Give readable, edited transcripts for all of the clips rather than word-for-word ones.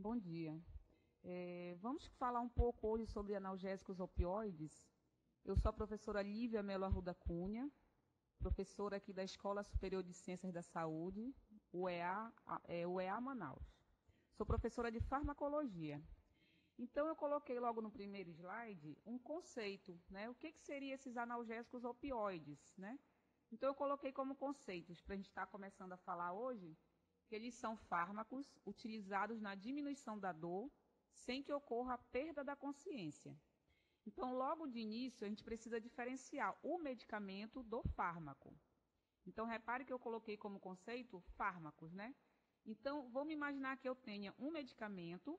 Bom dia. Vamos falar um pouco hoje sobre analgésicos opioides. Eu sou a professora Lívia Melo Arruda Cunha, professora aqui da Escola Superior de Ciências da Saúde, UEA Manaus. Sou professora de farmacologia. Então, eu coloquei logo no primeiro slide um conceito, né? O que seriam esses analgésicos opioides, né? Então, eu coloquei como conceitos, para a gente estar começando a falar hoje, que eles são fármacos utilizados na diminuição da dor, sem que ocorra a perda da consciência. Então, logo de início, a gente precisa diferenciar o medicamento do fármaco. Então, repare que eu coloquei como conceito fármacos, né? Então, vamos imaginar que eu tenha um medicamento,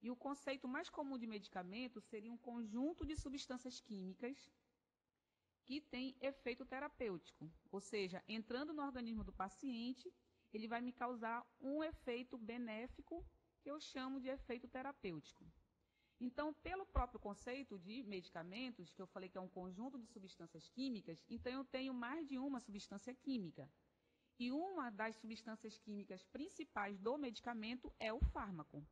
e o conceito mais comum de medicamento seria um conjunto de substâncias químicas que tem efeito terapêutico. Ou seja, entrando no organismo do paciente, ele vai me causar um efeito benéfico, que eu chamo de efeito terapêutico. Então, pelo próprio conceito de medicamentos, que eu falei que é um conjunto de substâncias químicas, então eu tenho mais de uma substância química. E uma das substâncias químicas principais do medicamento é o fármaco.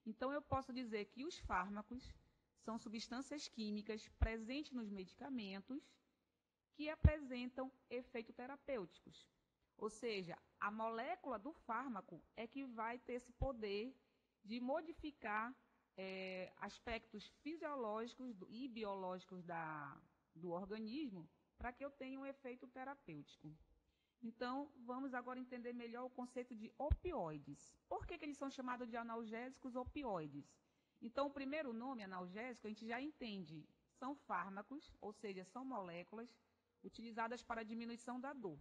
Então, eu posso dizer que os fármacos são substâncias químicas presentes nos medicamentos que apresentam efeitos terapêuticos. Ou seja, a molécula do fármaco é que vai ter esse poder de modificar aspectos fisiológicos e biológicos do organismo para que eu tenha um efeito terapêutico. Então, vamos agora entender melhor o conceito de opioides. Por que eles são chamados de analgésicos opioides? Então, o primeiro nome, analgésico, a gente já entende. São fármacos, ou seja, são moléculas utilizadas para a diminuição da dor.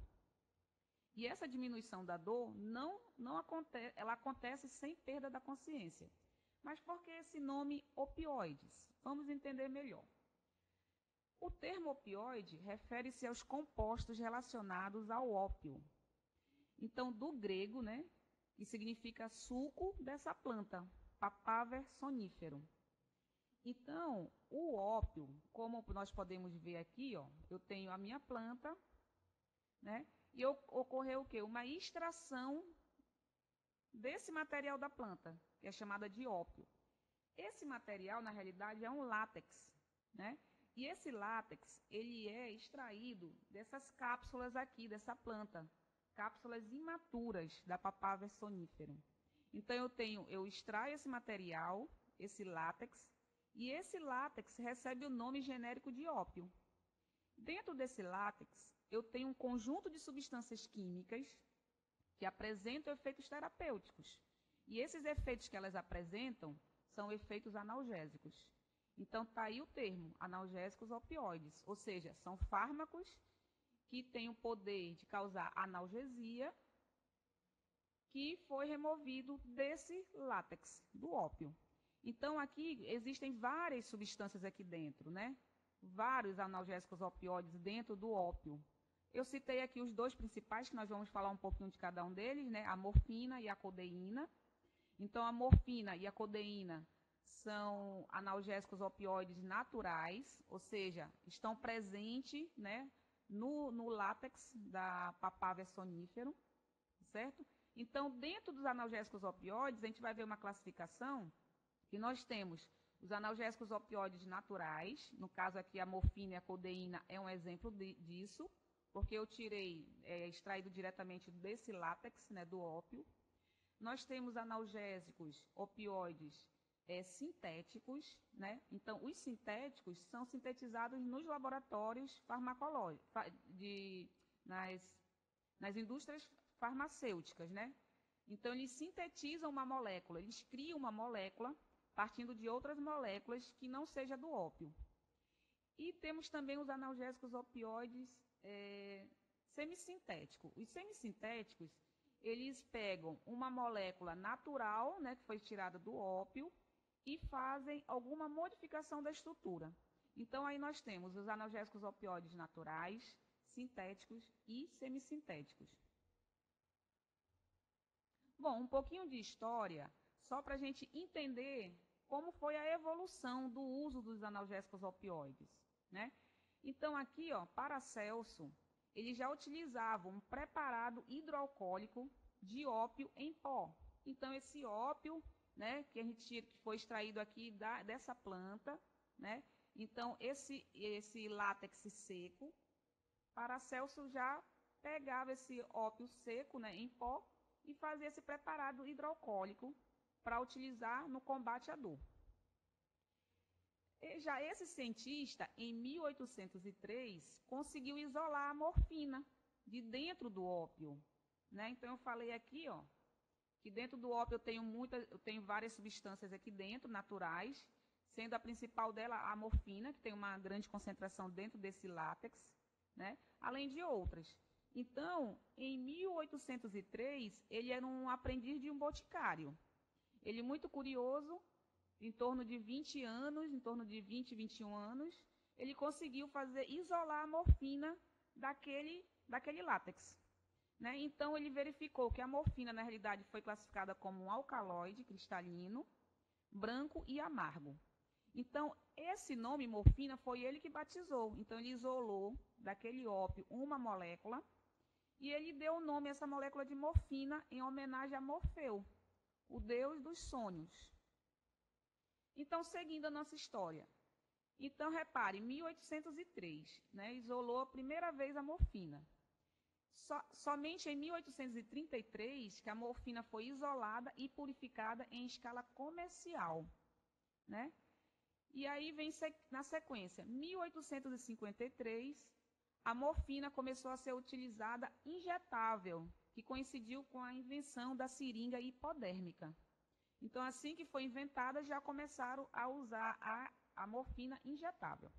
E essa diminuição da dor não acontece, ela acontece sem perda da consciência. Mas por que esse nome opioides? Vamos entender melhor. O termo opioide refere-se aos compostos relacionados ao ópio. Então, do grego, né, que significa suco dessa planta, Papaver sonifero. Então, o ópio, como nós podemos ver aqui, ó, eu tenho a minha planta, né, e ocorreu o quê? Uma extração desse material da planta, que é chamada de ópio. Esse material, na realidade, é um látex, né? E esse látex, ele é extraído dessas cápsulas aqui, dessa planta, cápsulas imaturas da Papaver sonifero. Então, eu extraio esse material, esse látex, e esse látex recebe o nome genérico de ópio. Dentro desse látex, eu tenho um conjunto de substâncias químicas que apresentam efeitos terapêuticos. E esses efeitos que elas apresentam são efeitos analgésicos. Então, está aí o termo, analgésicos opioides, ou seja, são fármacos que têm o poder de causar analgesia, que foi removido desse látex, do ópio. Então, aqui existem várias substâncias aqui dentro, né? Vários analgésicos opioides dentro do ópio. Eu citei aqui os dois principais, que nós vamos falar um pouquinho de cada um deles, né? A morfina e a codeína. Então, a morfina e a codeína são analgésicos opioides naturais, ou seja, estão presentes, né, no látex da Papaver sonifero, certo? Então, dentro dos analgésicos opioides, a gente vai ver uma classificação que nós temos os analgésicos opioides naturais, no caso aqui a morfina e a codeína é um exemplo disso, porque eu extraído diretamente desse látex, né, do ópio. Nós temos analgésicos opioides sintéticos, né? Então, os sintéticos são sintetizados nos laboratórios farmacológicos, nas indústrias farmacêuticas, né? Então, eles sintetizam uma molécula, eles criam uma molécula partindo de outras moléculas que não seja do ópio. E temos também os analgésicos opioides semissintéticos. Os semissintéticos, eles pegam uma molécula natural, né, que foi tirada do ópio, e fazem alguma modificação da estrutura. Então, aí nós temos os analgésicos opioides naturais, sintéticos e semissintéticos. Bom, um pouquinho de história, só para a gente entender como foi a evolução do uso dos analgésicos opioides, né? Então, aqui, ó, Paracelso, ele já utilizava um preparado hidroalcoólico de ópio em pó. Então, esse ópio, né, que a gente que foi extraído aqui dessa planta, né? Então, esse látex seco, Paracelso já pegava esse ópio seco, né, em pó e fazia esse preparado hidroalcoólico para utilizar no combate à dor. E já esse cientista, em 1803, conseguiu isolar a morfina de dentro do ópio, né? Então, eu falei aqui, ó, que dentro do ópio eu tenho várias substâncias aqui dentro, naturais, sendo a principal dela a morfina, que tem uma grande concentração dentro desse látex, né? Além de outras. Então, em 1803, ele era um aprendiz de um boticário. Ele, muito curioso, em torno de 20 anos, em torno de 20, 21 anos, ele conseguiu isolar a morfina daquele látex. Né? Então, ele verificou que a morfina, na realidade, foi classificada como um alcaloide cristalino, branco e amargo. Então, esse nome morfina foi ele que batizou. Então, ele isolou daquele ópio uma molécula e ele deu o nome a essa molécula de morfina em homenagem a Morfeu, o deus dos sonhos. Então, seguindo a nossa história. Então, repare, em 1803, né, isolou a primeira vez a morfina. Somente em 1833 que a morfina foi isolada e purificada em escala comercial, né? E aí vem na sequência, 1853, a morfina começou a ser utilizada injetável, que coincidiu com a invenção da seringa hipodérmica. Então, assim que foi inventada, já começaram a usar a morfina injetável.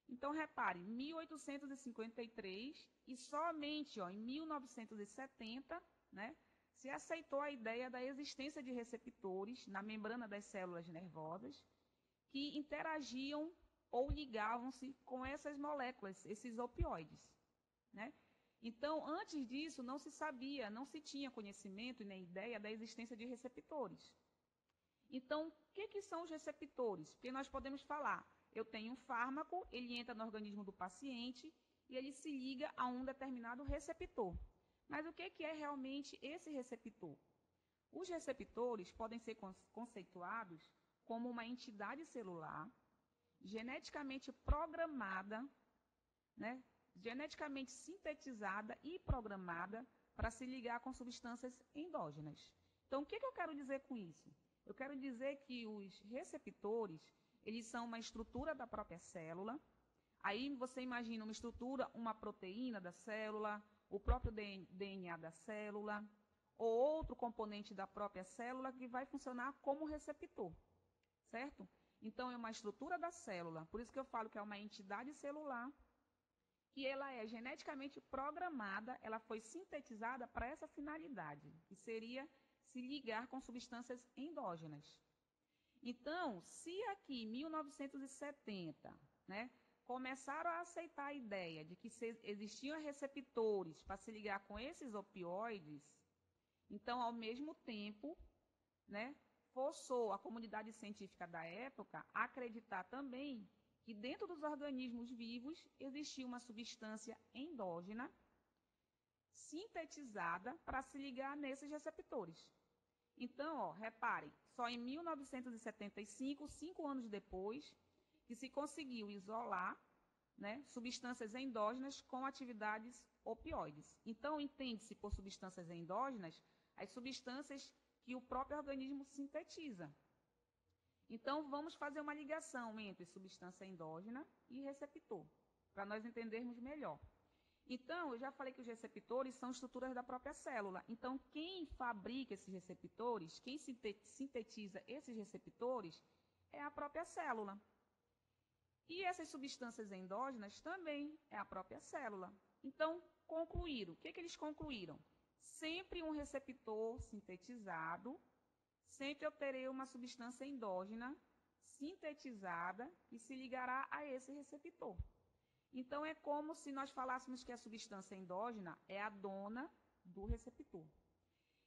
Então, repare, 1853 e somente em 1970, né, se aceitou a ideia da existência de receptores na membrana das células nervosas que interagiam ou ligavam-se com essas moléculas, esses opioides. Né? Então, antes disso, não se sabia, não se tinha conhecimento e nem ideia da existência de receptores. Então, o que são os receptores? Porque nós podemos falar, eu tenho um fármaco, ele entra no organismo do paciente e ele se liga a um determinado receptor. Mas o que é realmente esse receptor? Os receptores podem ser conceituados como uma entidade celular geneticamente programada, né, geneticamente sintetizada e programada para se ligar com substâncias endógenas. Então, o que eu quero dizer com isso? Eu quero dizer que os receptores, eles são uma estrutura da própria célula. Aí você imagina uma estrutura, uma proteína da célula, o próprio DNA da célula, ou outro componente da própria célula que vai funcionar como receptor, certo? Então, é uma estrutura da célula, por isso que eu falo que é uma entidade celular, que ela é geneticamente programada, ela foi sintetizada para essa finalidade, que seria se ligar com substâncias endógenas. Então, se aqui em 1970, né, começaram a aceitar a ideia de que existiam receptores para se ligar com esses opioides, então, ao mesmo tempo, né, forçou a comunidade científica da época a acreditar também que dentro dos organismos vivos existia uma substância endógena sintetizada para se ligar nesses receptores. Então, reparem, só em 1975, 5 anos depois, que se conseguiu isolar, né, substâncias endógenas com atividades opioides. Então, entende-se por substâncias endógenas as substâncias que o próprio organismo sintetiza. Então, vamos fazer uma ligação entre substância endógena e receptor, para nós entendermos melhor. Então, eu já falei que os receptores são estruturas da própria célula. Então, quem fabrica esses receptores, quem sintetiza esses receptores, é a própria célula. E essas substâncias endógenas também é a própria célula. Então, concluíram. O que eles concluíram? Sempre um receptor sintetizado, sempre eu terei uma substância endógena sintetizada que se ligará a esse receptor. Então, é como se nós falássemos que a substância endógena é a dona do receptor.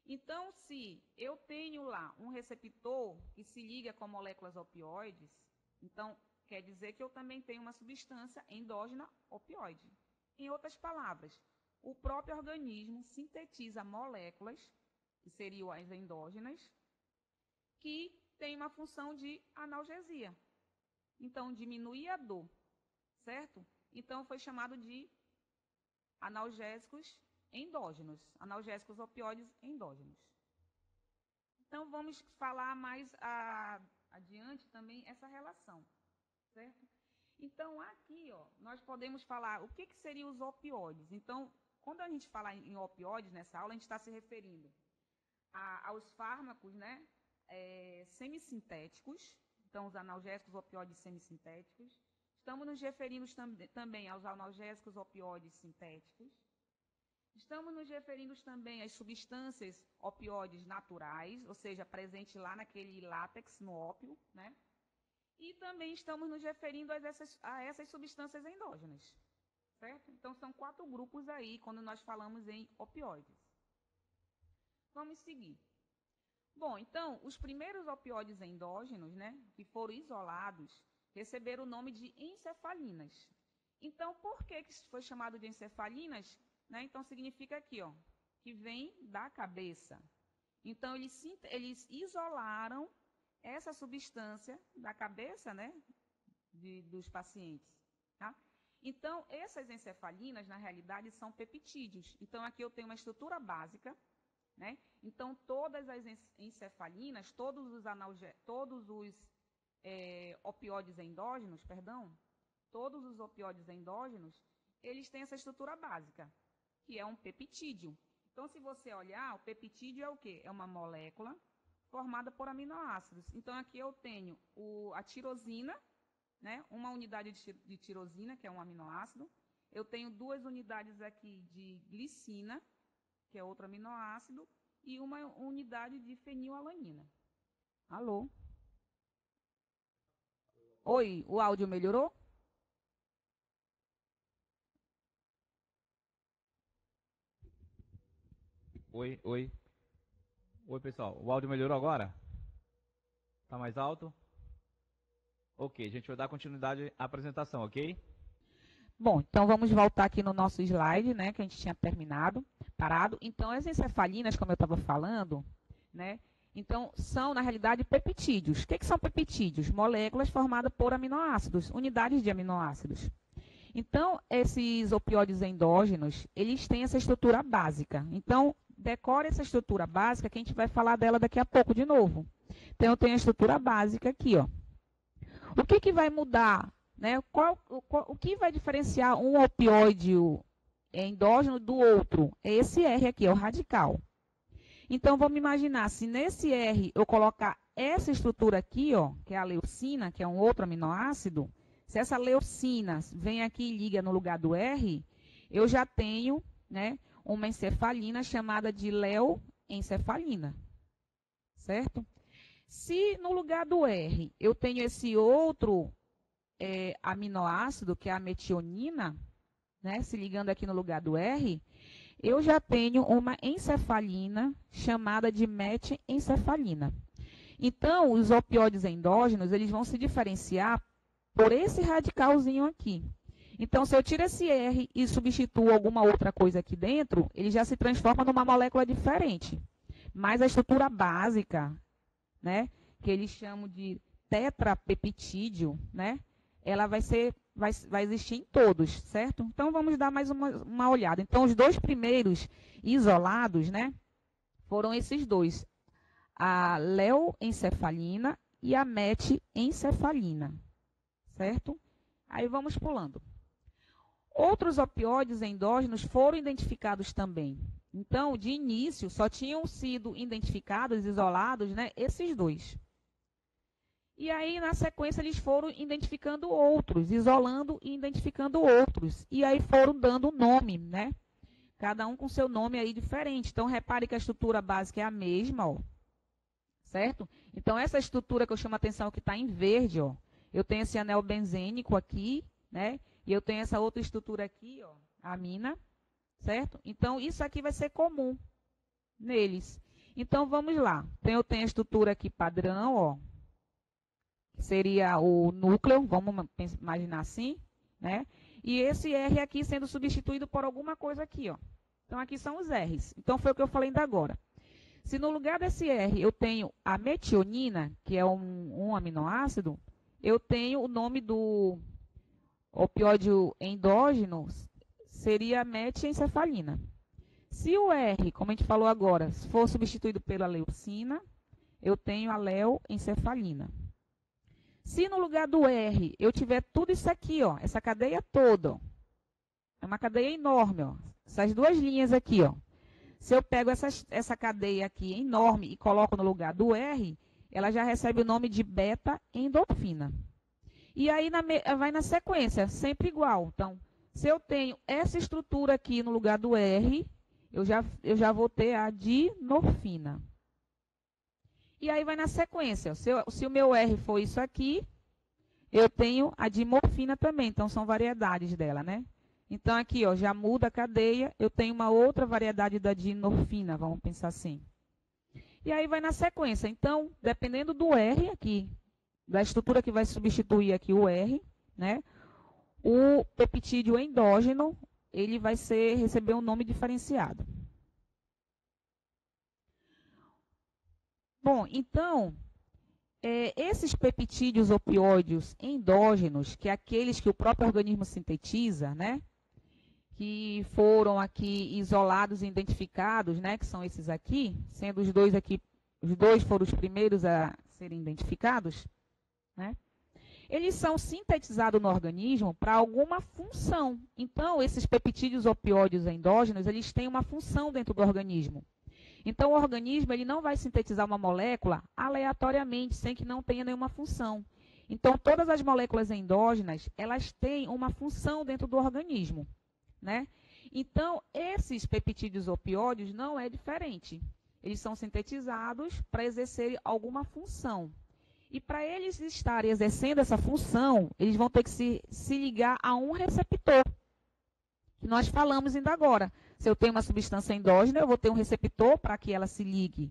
Então, se eu tenho lá um receptor que se liga com moléculas opioides, então quer dizer que eu também tenho uma substância endógena opioide. Em outras palavras, o próprio organismo sintetiza moléculas, que seriam as endógenas, que tem uma função de analgesia. Então, diminuir a dor, certo? Então, foi chamado de analgésicos endógenos, analgésicos opioides endógenos. Então, vamos falar mais adiante também essa relação, certo? Então, aqui, ó, nós podemos falar o que seriam os opioides. Então, quando a gente fala em opioides nessa aula, a gente está se referindo aos fármacos, né, semissintéticos, então os analgésicos opioides semissintéticos. Estamos nos referindo também aos analgésicos opioides sintéticos. Estamos nos referindo também às substâncias opioides naturais, ou seja, presente lá naquele látex, no ópio, né? E também estamos nos referindo a essas substâncias endógenas, certo? Então, são 4 grupos aí, quando nós falamos em opioides. Vamos seguir. Bom, então, os primeiros opioides endógenos, né, que foram isolados, receberam o nome de encefalinas. Então, por que foi chamado de encefalinas? Né? Então, significa aqui, ó, que vem da cabeça. Então, eles isolaram essa substância da cabeça, né, dos pacientes. Tá? Então, essas encefalinas, na realidade, são peptídeos. Então, aqui eu tenho uma estrutura básica, né? Então, todas as encefalinas, todos os opioides endógenos, todos os opioides endógenos, eles têm essa estrutura básica, que é um peptídeo. Então, se você olhar, o peptídeo é o quê? É uma molécula formada por aminoácidos. Então, aqui eu tenho a tirosina, né? Uma unidade de tirosina, que é um aminoácido. Eu tenho 2 unidades aqui de glicina, que é outro aminoácido, e uma unidade de fenilalanina. Alô? Oi, o áudio melhorou? Oi, oi. Oi, pessoal. O áudio melhorou agora? Tá mais alto? Ok, a gente vai dar continuidade à apresentação, ok? Bom, então vamos voltar aqui no nosso slide, né, que a gente tinha parado. Então, as encefalinas, como eu estava falando, né, então são, na realidade, peptídeos. O que são peptídeos? Moléculas formadas por aminoácidos, unidades de aminoácidos. Então, esses opioides endógenos, eles têm essa estrutura básica. Então, decore essa estrutura básica, que a gente vai falar dela daqui a pouco de novo. Então, eu tenho a estrutura básica aqui, ó. O que vai mudar, né? O que vai diferenciar um opioide endógeno do outro? É esse R aqui, é o radical. Então, vamos imaginar, se nesse R eu colocar essa estrutura aqui, ó, que é a leucina, que é um outro aminoácido, se essa leucina vem aqui e liga no lugar do R, eu já tenho, né, uma encefalina chamada de leuencefalina, certo? Se no lugar do R eu tenho esse outro aminoácido, que é a metionina, né, se ligando aqui no lugar do R, eu já tenho uma encefalina chamada de metencefalina. Então, os opioides endógenos, eles vão se diferenciar por esse radicalzinho aqui. Então, se eu tiro esse R e substituo alguma outra coisa aqui dentro, ele já se transforma numa molécula diferente. Mas a estrutura básica, né, que eles chamam de tetrapeptídeo, né, ela vai existir em todos, certo? Então, vamos dar mais uma olhada. Então, os 2 primeiros isolados, né, foram esses 2, a leuencefalina e a metencefalina, certo? Aí vamos pulando. Outros opioides endógenos foram identificados também. Então, de início, só tinham sido identificados, isolados, né, esses 2. E aí, na sequência, eles foram identificando outros, isolando e identificando outros. E aí foram dando nome, né? Cada um com seu nome aí diferente. Então, repare que a estrutura básica é a mesma, ó. Certo? Então, essa estrutura que eu chamo a atenção que está em verde, ó. Eu tenho esse anel benzênico aqui, né? E eu tenho essa outra estrutura aqui, ó, amina, certo? Então, isso aqui vai ser comum neles. Então, vamos lá. Então, eu tenho a estrutura aqui padrão, ó. Seria o núcleo, vamos imaginar assim, né? E esse R aqui sendo substituído por alguma coisa aqui, ó. Então, aqui são os R's. Então, foi o que eu falei ainda agora. Se no lugar desse R eu tenho a metionina, que é um aminoácido, eu tenho o nome do opioide endógeno, seria a metilencefalina. Se o R, como a gente falou agora, for substituído pela leucina, eu tenho a leoencefalina. Se no lugar do R eu tiver tudo isso aqui, ó, essa cadeia toda, ó, é uma cadeia enorme, ó, essas duas linhas aqui, ó. Se eu pego essa cadeia aqui enorme e coloco no lugar do R, ela já recebe o nome de beta-endorfina. E aí vai na sequência, sempre igual. Então, se eu tenho essa estrutura aqui no lugar do R, eu já vou ter a dinorfina. E aí vai na sequência. Se o meu R for isso aqui, eu tenho a dimorfina também. Então, são variedades dela, né? Então, aqui, ó, já muda a cadeia, eu tenho uma outra variedade da dinorfina, vamos pensar assim. E aí vai na sequência. Então, dependendo do R aqui, da estrutura que vai substituir aqui o R, né? O peptídeo endógeno, ele vai receber um nome diferenciado. Bom, então, esses peptídeos opioides endógenos, que é aqueles que o próprio organismo sintetiza, né? Que foram aqui isolados e identificados, né? Que são esses aqui, sendo os dois aqui, os dois foram os primeiros a serem identificados, né? Eles são sintetizados no organismo para alguma função. Então, esses peptídeos opioides endógenos, eles têm uma função dentro do organismo. Então, o organismo ele não vai sintetizar uma molécula aleatoriamente, sem que não tenha nenhuma função. Então, todas as moléculas endógenas, elas têm uma função dentro do organismo, né? Então, esses peptídeos opioides não é diferente. Eles são sintetizados para exercerem alguma função. E para eles estarem exercendo essa função, eles vão ter que se ligar a um receptor, que nós falamos ainda agora. Se eu tenho uma substância endógena, eu vou ter um receptor para que ela se ligue.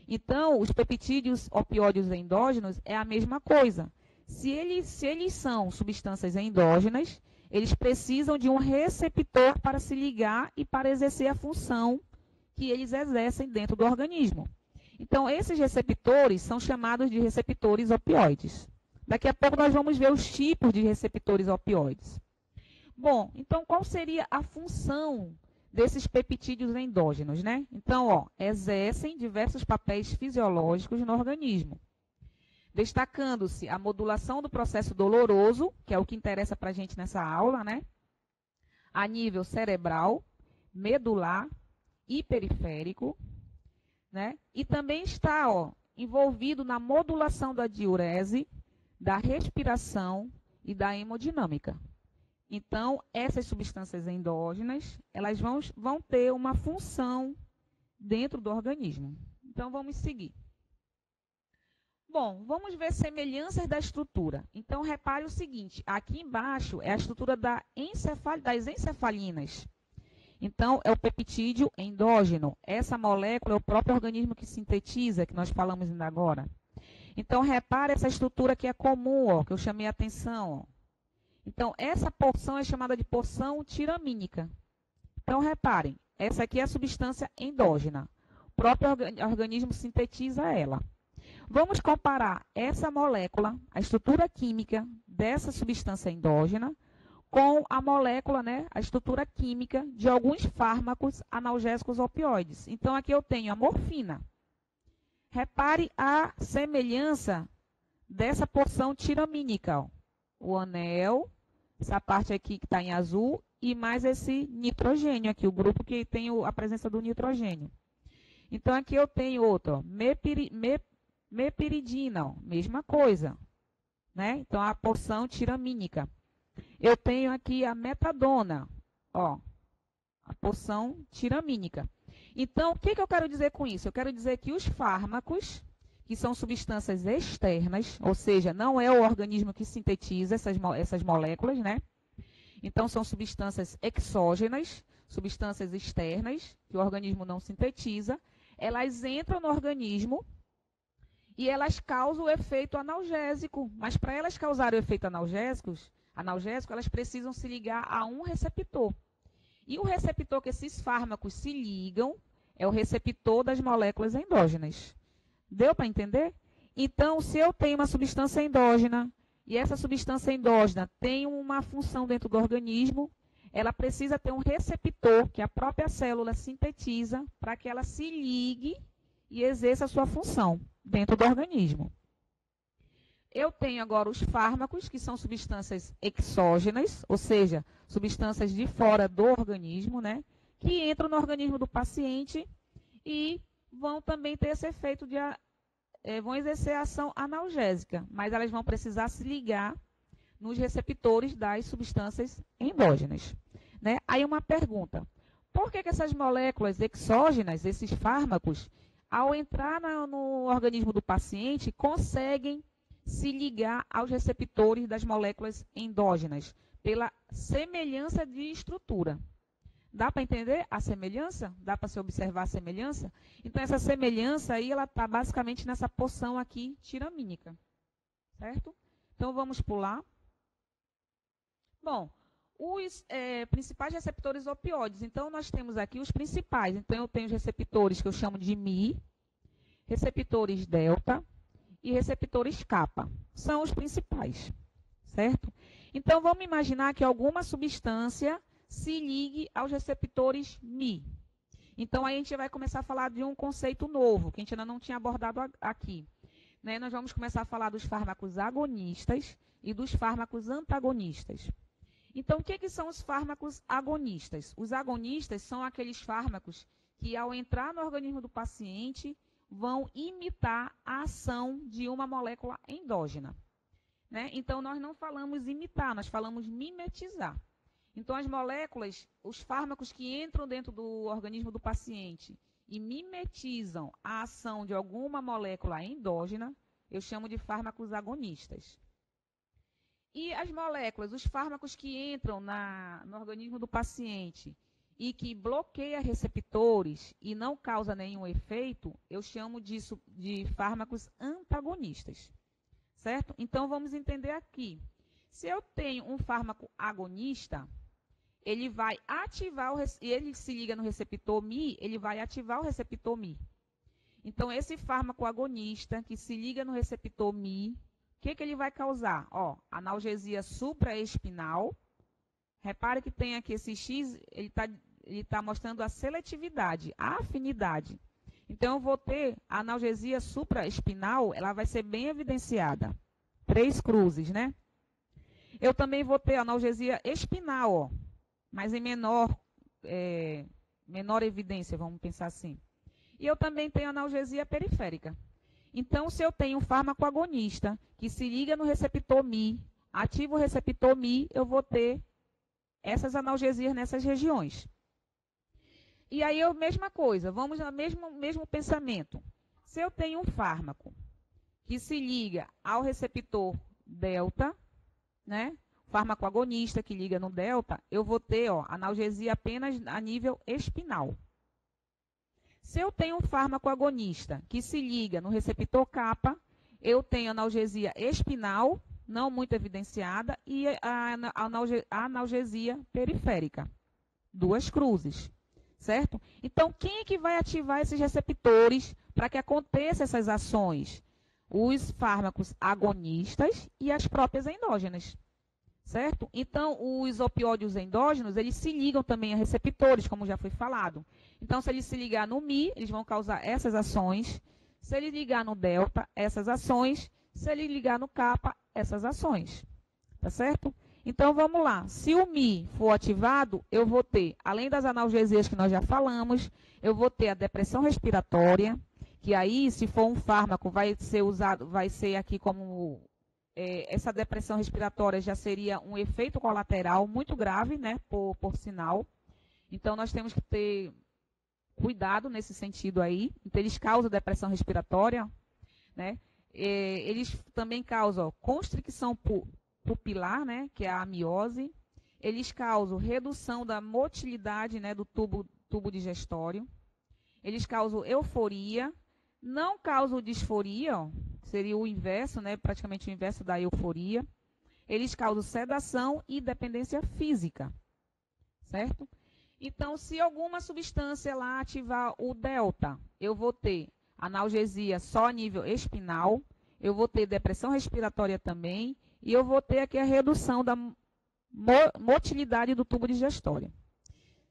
Então, os peptídeos opioides endógenos é a mesma coisa. Se eles são substâncias endógenas, eles precisam de um receptor para se ligar e para exercer a função que eles exercem dentro do organismo. Então, esses receptores são chamados de receptores opioides. Daqui a pouco nós vamos ver os tipos de receptores opioides. Bom, então qual seria a função desses peptídeos endógenos, né? Então, ó, exercem diversos papéis fisiológicos no organismo, destacando-se a modulação do processo doloroso, que é o que interessa para a gente nessa aula, né? A nível cerebral, medular e periférico, né? E também está, ó, envolvido na modulação da diurese, da respiração e da hemodinâmica. Então, essas substâncias endógenas, elas vão ter uma função dentro do organismo. Então, vamos seguir. Bom, vamos ver semelhanças da estrutura. Então, repare o seguinte, aqui embaixo é a estrutura das encefalinas. Então, é o peptídeo endógeno. Essa molécula é o próprio organismo que sintetiza, que nós falamos ainda agora. Então, repare essa estrutura que é comum, ó, que eu chamei a atenção, ó. Então, essa porção é chamada de porção tiramínica. Então, reparem, essa aqui é a substância endógena. O próprio organismo sintetiza ela. Vamos comparar essa molécula, a estrutura química dessa substância endógena, com a molécula, né, a estrutura química de alguns fármacos analgésicos opioides. Então, aqui eu tenho a morfina. Repare a semelhança dessa porção tiramínica, ó. O anel, essa parte aqui que está em azul, e mais esse nitrogênio aqui, o grupo que tem a presença do nitrogênio. Então, aqui eu tenho outro, ó, mepiridina, ó, mesma coisa, né? Então, a porção tiramínica. Eu tenho aqui a metadona, ó, a porção tiramínica. Então, o que eu quero dizer com isso? Eu quero dizer que os fármacos, que são substâncias externas, ou seja, não é o organismo que sintetiza essas moléculas, né? Então, são substâncias exógenas, substâncias externas, que o organismo não sintetiza, elas entram no organismo e elas causam o efeito analgésico. Mas para elas causarem o efeito analgésico, elas precisam se ligar a um receptor. E o receptor que esses fármacos se ligam é o receptor das moléculas endógenas. Deu para entender? Então, se eu tenho uma substância endógena, e essa substância endógena tem uma função dentro do organismo, ela precisa ter um receptor que a própria célula sintetiza para que ela se ligue e exerça a sua função dentro do organismo. Eu tenho agora os fármacos, que são substâncias exógenas, ou seja, substâncias de fora do organismo, né, que entram no organismo do paciente e vão também ter esse efeito de vão exercer a ação analgésica, mas elas vão precisar se ligar nos receptores das substâncias endógenas. Né? Aí uma pergunta, por que essas moléculas exógenas, esses fármacos, ao entrar no organismo do paciente, conseguem se ligar aos receptores das moléculas endógenas, pela semelhança de estrutura? Dá para entender a semelhança? Dá para se observar a semelhança? Então, essa semelhança aí, ela está basicamente nessa porção aqui tiramínica. Certo? Então, vamos pular. Bom, os principais receptores opioides. Então, nós temos aqui os principais. Então, eu tenho os receptores que eu chamo de Mi, receptores delta e receptores kappa. São os principais. Certo? Então, vamos imaginar que alguma substância se ligue aos receptores Mi. Então, aí a gente vai começar a falar de um conceito novo, que a gente ainda não tinha abordado aqui. Né? Nós vamos começar a falar dos fármacos agonistas e dos fármacos antagonistas. Então, o que são os fármacos agonistas? Os agonistas são aqueles fármacos que, ao entrar no organismo do paciente, vão imitar a ação de uma molécula endógena. Né? Então, nós não falamos imitar, nós falamos mimetizar. Então, as moléculas, os fármacos que entram dentro do organismo do paciente e mimetizam a ação de alguma molécula endógena, eu chamo de fármacos agonistas. E as moléculas, os fármacos que entram no organismo do paciente e que bloqueiam receptores e não causam nenhum efeito, eu chamo disso de fármacos antagonistas. Certo? Então, vamos entender aqui. Se eu tenho um fármaco agonista, ele vai ativar, ele se liga no receptor Mi, ele vai ativar o receptor Mi. Então, esse fármaco agonista que se liga no receptor Mi, o que ele vai causar? Ó, analgesia supraespinal. Repare que tem aqui esse X, ele tá mostrando a seletividade, a afinidade. Então, eu vou ter a analgesia supraespinal, ela vai ser bem evidenciada. 3 cruzes, né? Eu também vou ter a analgesia espinal, ó, mas em menor evidência, vamos pensar assim. E eu também tenho analgesia periférica. Então, se eu tenho um fármaco agonista que se liga no receptor Mi, ativa o receptor Mi, eu vou ter essas analgesias nessas regiões. E aí, mesma coisa, vamos ao mesmo pensamento. Se eu tenho um fármaco que se liga ao receptor delta, né? Fármaco agonista que liga no delta, eu vou ter analgesia apenas a nível espinal. Se eu tenho um fármaco agonista que se liga no receptor kappa, eu tenho analgesia espinal, não muito evidenciada, e a analgesia periférica. 2 cruzes, certo? Então, quem é que vai ativar esses receptores para que aconteçam essas ações? Os fármacos agonistas e as próprias endógenas. Certo? Então, os opioides endógenos, eles se ligam também a receptores, como já foi falado. Então, se ele se ligar no Mi, eles vão causar essas ações. Se ele ligar no delta, essas ações. Se ele ligar no kappa, essas ações. Tá certo? Então, vamos lá. Se o Mi for ativado, eu vou ter, além das analgesias que nós já falamos, eu vou ter a depressão respiratória, que aí, se for um fármaco, vai ser usado, vai ser aqui como... essa depressão respiratória já seria um efeito colateral muito grave, né, por sinal. Então, nós temos que ter cuidado nesse sentido aí. Então, eles causam depressão respiratória, né? Eles também causam constricção pupilar, né, que é a amiose. Eles causam redução da motilidade, né, do tubo digestório. Eles causam euforia. Não causam disforia, ó, seria o inverso, né, praticamente o inverso da euforia. Eles causam sedação e dependência física, certo? Então, se alguma substância lá ativar o delta, eu vou ter analgesia só a nível espinal, eu vou ter depressão respiratória também, e eu vou ter aqui a redução da motilidade do tubo digestório.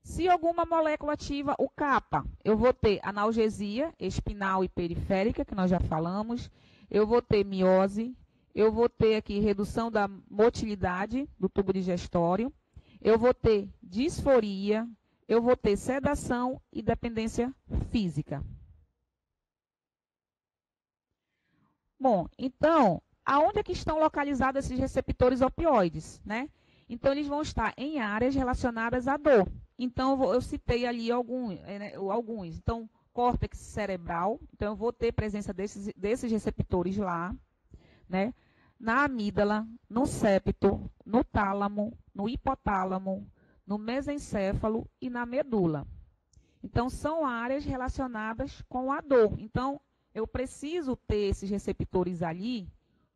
Se alguma molécula ativa o kappa, eu vou ter analgesia espinal e periférica, que nós já falamos, eu vou ter miose, eu vou ter aqui redução da motilidade do tubo digestório, eu vou ter disforia, eu vou ter sedação e dependência física. Bom, então, aonde é que estão localizados esses receptores opioides, né? Então, eles vão estar em áreas relacionadas à dor. Então, eu citei ali alguns. Então, córtex cerebral. Então, eu vou ter presença desses receptores lá, né? Na amígdala, no septo, no tálamo, no hipotálamo, no mesencéfalo e na medula. Então, são áreas relacionadas com a dor. Então, eu preciso ter esses receptores ali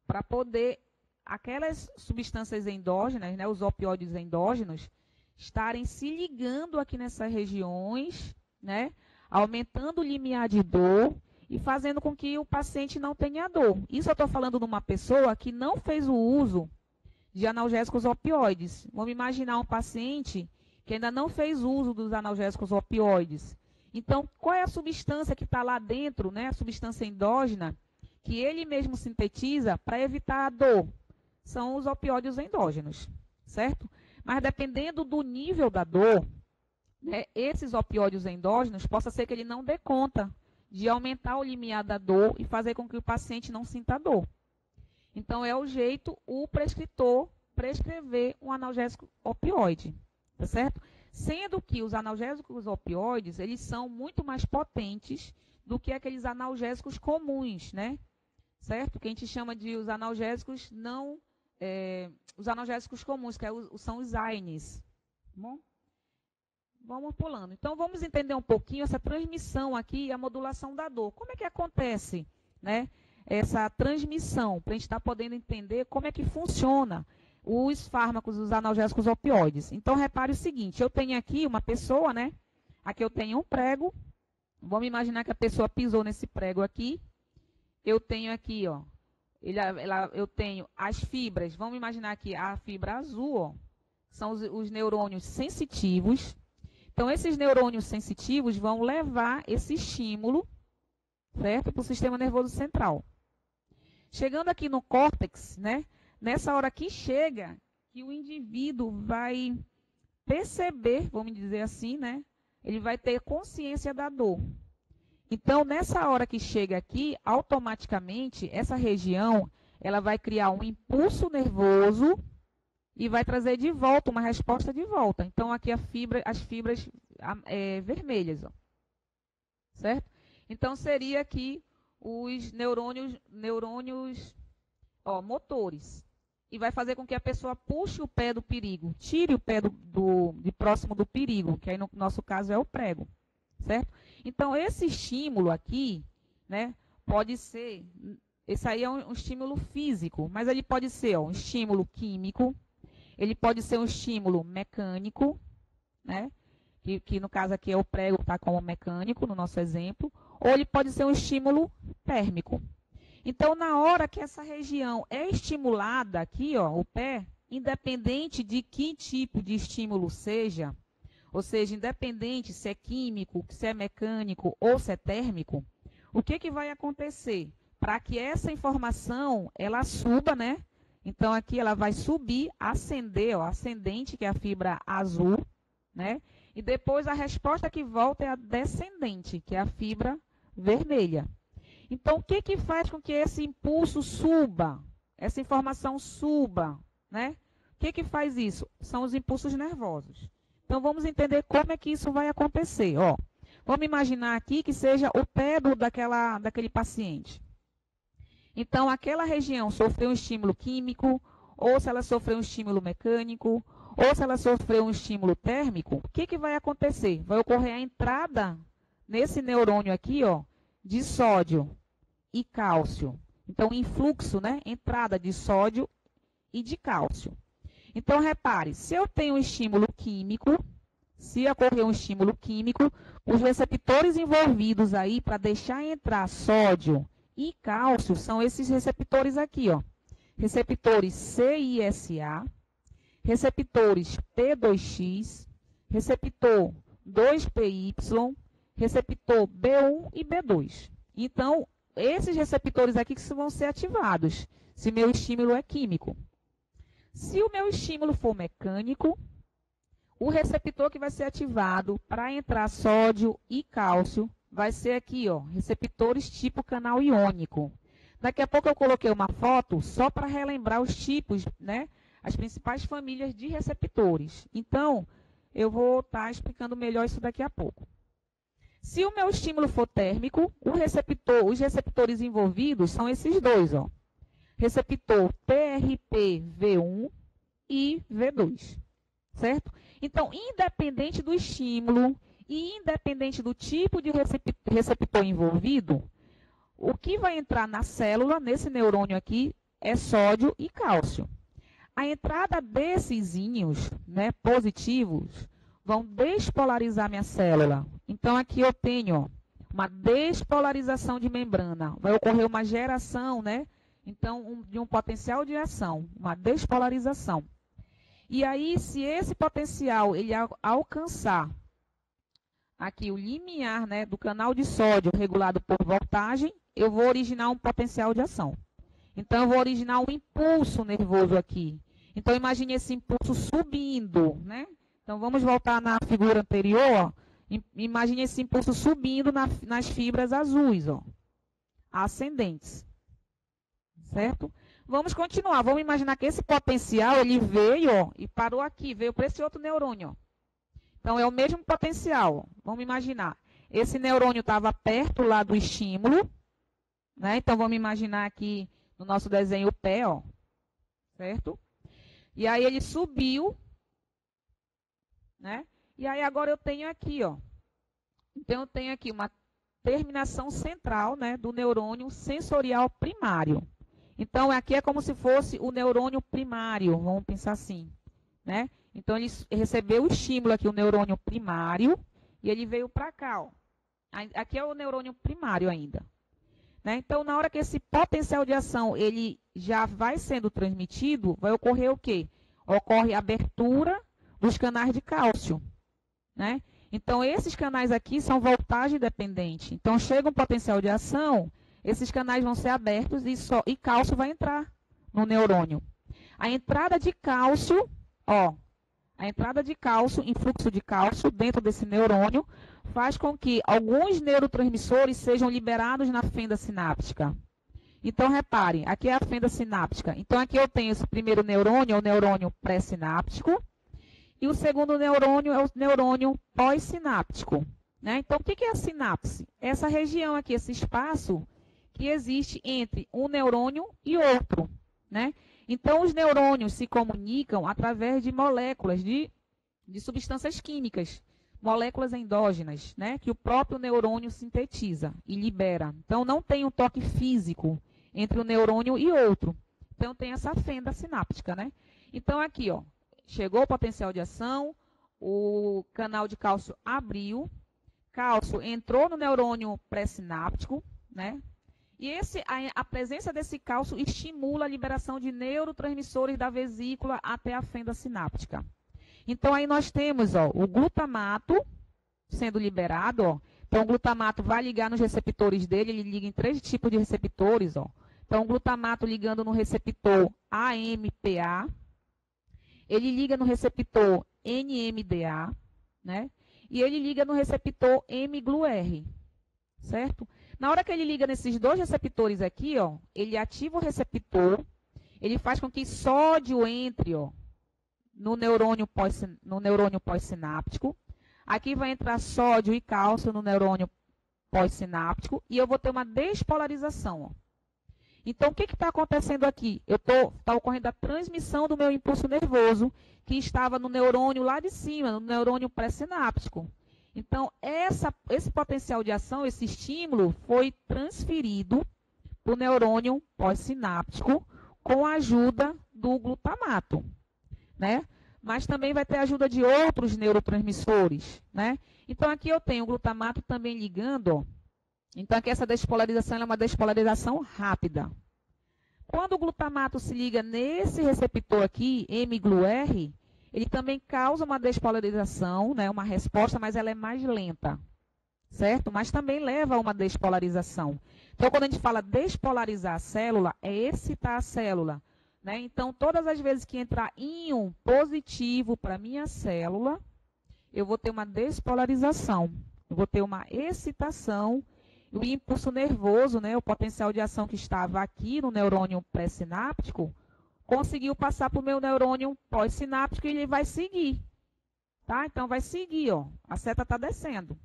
para poder aquelas substâncias endógenas, né, os opioides endógenos, estarem se ligando aqui nessas regiões, né, aumentando o limiar de dor e fazendo com que o paciente não tenha dor. Isso eu estou falando de uma pessoa que não fez o uso de analgésicos opioides. Vamos imaginar um paciente que ainda não fez uso dos analgésicos opioides. Então, qual é a substância que está lá dentro, né, a substância endógena, que ele mesmo sintetiza para evitar a dor? São os opioides endógenos, certo? Mas dependendo do nível da dor, né, esses opioides endógenos, possa ser que ele não dê conta de aumentar o limiar da dor e fazer com que o paciente não sinta dor. Então, é o jeito o prescritor prescrever um analgésico opioide, tá certo? Sendo que os analgésicos opioides, eles são muito mais potentes do que aqueles analgésicos comuns, né? Certo? Que a gente chama de os analgésicos os analgésicos comuns, que são os AINES. Tá bom? Vamos pulando. Então, vamos entender um pouquinho essa transmissão aqui e a modulação da dor. Como é que acontece, né, essa transmissão, para a gente estar podendo entender como é que funciona os fármacos, os analgésicos opioides. Então, repare o seguinte, eu tenho aqui uma pessoa, né? Aqui eu tenho um prego. Vamos imaginar que a pessoa pisou nesse prego aqui. Eu tenho aqui, ó, eu tenho as fibras. Vamos imaginar aqui a fibra azul, ó, são os neurônios sensitivos. Então, esses neurônios sensitivos vão levar esse estímulo, certo, para o sistema nervoso central. Chegando aqui no córtex, né? Nessa hora que chega, que o indivíduo vai perceber, vamos dizer assim, né? Ele vai ter consciência da dor. Então, nessa hora que chega aqui, automaticamente, essa região, ela vai criar um impulso nervoso e vai trazer de volta, uma resposta de volta. Então, aqui as fibras vermelhas, ó. Certo? Então, seria aqui os neurônios motores. E vai fazer com que a pessoa puxe o pé do perigo, tire o pé de próximo do perigo, que aí no nosso caso é o prego, certo? Então, esse estímulo aqui, né, pode ser, esse aí é um estímulo físico, mas ele pode ser um estímulo químico, ele pode ser um estímulo mecânico, né, que no caso aqui é o prego, está como mecânico, no nosso exemplo, ou ele pode ser um estímulo térmico. Então, na hora que essa região é estimulada aqui, ó, o pé, independente de que tipo de estímulo seja, ou seja, independente se é químico, se é mecânico ou se é térmico, o que vai acontecer? Para que essa informação, ela suba, né? Então, aqui ela vai subir, ascender, ó, ascendente, que é a fibra azul, né? E depois a resposta que volta é a descendente, que é a fibra vermelha. Então, o que faz com que esse impulso suba, essa informação suba, né? O que faz isso? São os impulsos nervosos. Então, vamos entender como é que isso vai acontecer. Ó, vamos imaginar aqui que seja o pé daquele paciente. Então, aquela região sofreu um estímulo químico, ou se ela sofreu um estímulo mecânico, ou se ela sofreu um estímulo térmico, o que vai acontecer? Vai ocorrer a entrada nesse neurônio aqui, ó, de sódio e cálcio. Então, influxo, né? Entrada de sódio e de cálcio. Então, repare, se eu tenho um estímulo químico, Se ocorrer um estímulo químico, os receptores envolvidos aí para deixar entrar sódio e cálcio são esses receptores aqui, ó. Receptores CISA, receptores T2X, receptor 2PY, receptor B1 e B2. Então, esses receptores aqui que vão ser ativados, se meu estímulo é químico. Se o meu estímulo for mecânico, o receptor que vai ser ativado para entrar sódio e cálcio vai ser aqui, ó, receptores tipo canal iônico. Daqui a pouco eu coloquei uma foto só para relembrar os tipos, né, as principais famílias de receptores. Então, eu vou estar explicando melhor isso daqui a pouco. Se o meu estímulo for térmico, os receptores envolvidos são esses dois, ó. Receptor TRP-V1 e V2, certo? Então, independente do estímulo e independente do tipo de receptor envolvido, o que vai entrar na célula, nesse neurônio aqui, é sódio e cálcio. A entrada desses íons, né, positivos, vão despolarizar minha célula. Então, aqui eu tenho, ó, uma despolarização de membrana. Vai ocorrer uma geração, né? Então, de um potencial de ação, uma despolarização. E aí, se esse potencial ele alcançar aqui o limiar, né, do canal de sódio regulado por voltagem, eu vou originar um potencial de ação. Então, eu vou originar um impulso nervoso aqui. Então, imagine esse impulso subindo, né? Então, vamos voltar na figura anterior, ó. Imagine esse impulso subindo nas fibras azuis, ó, ascendentes. Certo? Vamos continuar. Vamos imaginar que esse potencial, ele veio, ó, e parou aqui, veio para esse outro neurônio, ó. Então, é o mesmo potencial, ó. Vamos imaginar. Esse neurônio estava perto lá do estímulo, né? Então, vamos imaginar aqui no nosso desenho o pé, ó. Certo? E aí, ele subiu, né? E aí, agora eu tenho aqui, ó. Então, eu tenho aqui uma terminação central, né, do neurônio sensorial primário. Então, aqui é como se fosse o neurônio primário, vamos pensar assim, né? Então, ele recebeu o estímulo aqui, o neurônio primário, e ele veio para cá, ó. Aqui é o neurônio primário ainda, né? Então, na hora que esse potencial de ação, ele já vai sendo transmitido, vai ocorrer o quê? Ocorre a abertura dos canais de cálcio, né? Então, esses canais aqui são voltagem dependente. Então, chega um potencial de ação, esses canais vão ser abertos e cálcio vai entrar no neurônio. A entrada de cálcio, ó, a entrada de cálcio, influxo de cálcio dentro desse neurônio, faz com que alguns neurotransmissores sejam liberados na fenda sináptica. Então, reparem, aqui é a fenda sináptica. Então, aqui eu tenho esse primeiro neurônio, é o neurônio pré-sináptico, e o segundo neurônio é o neurônio pós-sináptico, né? Então, o que é a sinapse? Essa região aqui, esse espaço que existe entre um neurônio e outro, né? Então, os neurônios se comunicam através de moléculas de substâncias químicas, moléculas endógenas, né? Que o próprio neurônio sintetiza e libera. Então, não tem um toque físico entre um neurônio e outro. Então, tem essa fenda sináptica, né? Então, aqui, ó, chegou o potencial de ação, o canal de cálcio abriu, cálcio entrou no neurônio pré-sináptico, né? E a presença desse cálcio estimula a liberação de neurotransmissores da vesícula até a fenda sináptica. Então, aí nós temos, ó, o glutamato sendo liberado, ó. Então, o glutamato vai ligar nos receptores dele, ele liga em 3 tipos de receptores, ó. Então, o glutamato ligando no receptor AMPA, ele liga no receptor NMDA, né? E ele liga no receptor mGlu-R, certo? Na hora que ele liga nesses 2 receptores aqui, ó, ele ativa o receptor, ele faz com que sódio entre, ó, no neurônio pós-sináptico. Aqui vai entrar sódio e cálcio no neurônio pós-sináptico e eu vou ter uma despolarização, ó. Então, o que está acontecendo aqui? Está ocorrendo a transmissão do meu impulso nervoso, que estava no neurônio lá de cima, no neurônio pré-sináptico. Então, esse potencial de ação, esse estímulo, foi transferido para o neurônio pós-sináptico com a ajuda do glutamato, né? mas também vai ter ajuda de outros neurotransmissores, né? Então, aqui eu tenho o glutamato também ligando, ó. Então, aqui essa despolarização é uma despolarização rápida. Quando o glutamato se liga nesse receptor aqui, mGlu-R, ele também causa uma despolarização, né? Uma resposta, mas ela é mais lenta, certo? Mas também leva a uma despolarização. Então, quando a gente fala despolarizar a célula, é excitar a célula, né? Então, todas as vezes que entrar íon positivo para a minha célula, eu vou ter uma despolarização, eu vou ter uma excitação, o impulso nervoso, né, o potencial de ação que estava aqui no neurônio pré-sináptico, conseguiu passar para o meu neurônio pós-sináptico e ele vai seguir, tá? Então, vai seguir, ó, a seta está descendo,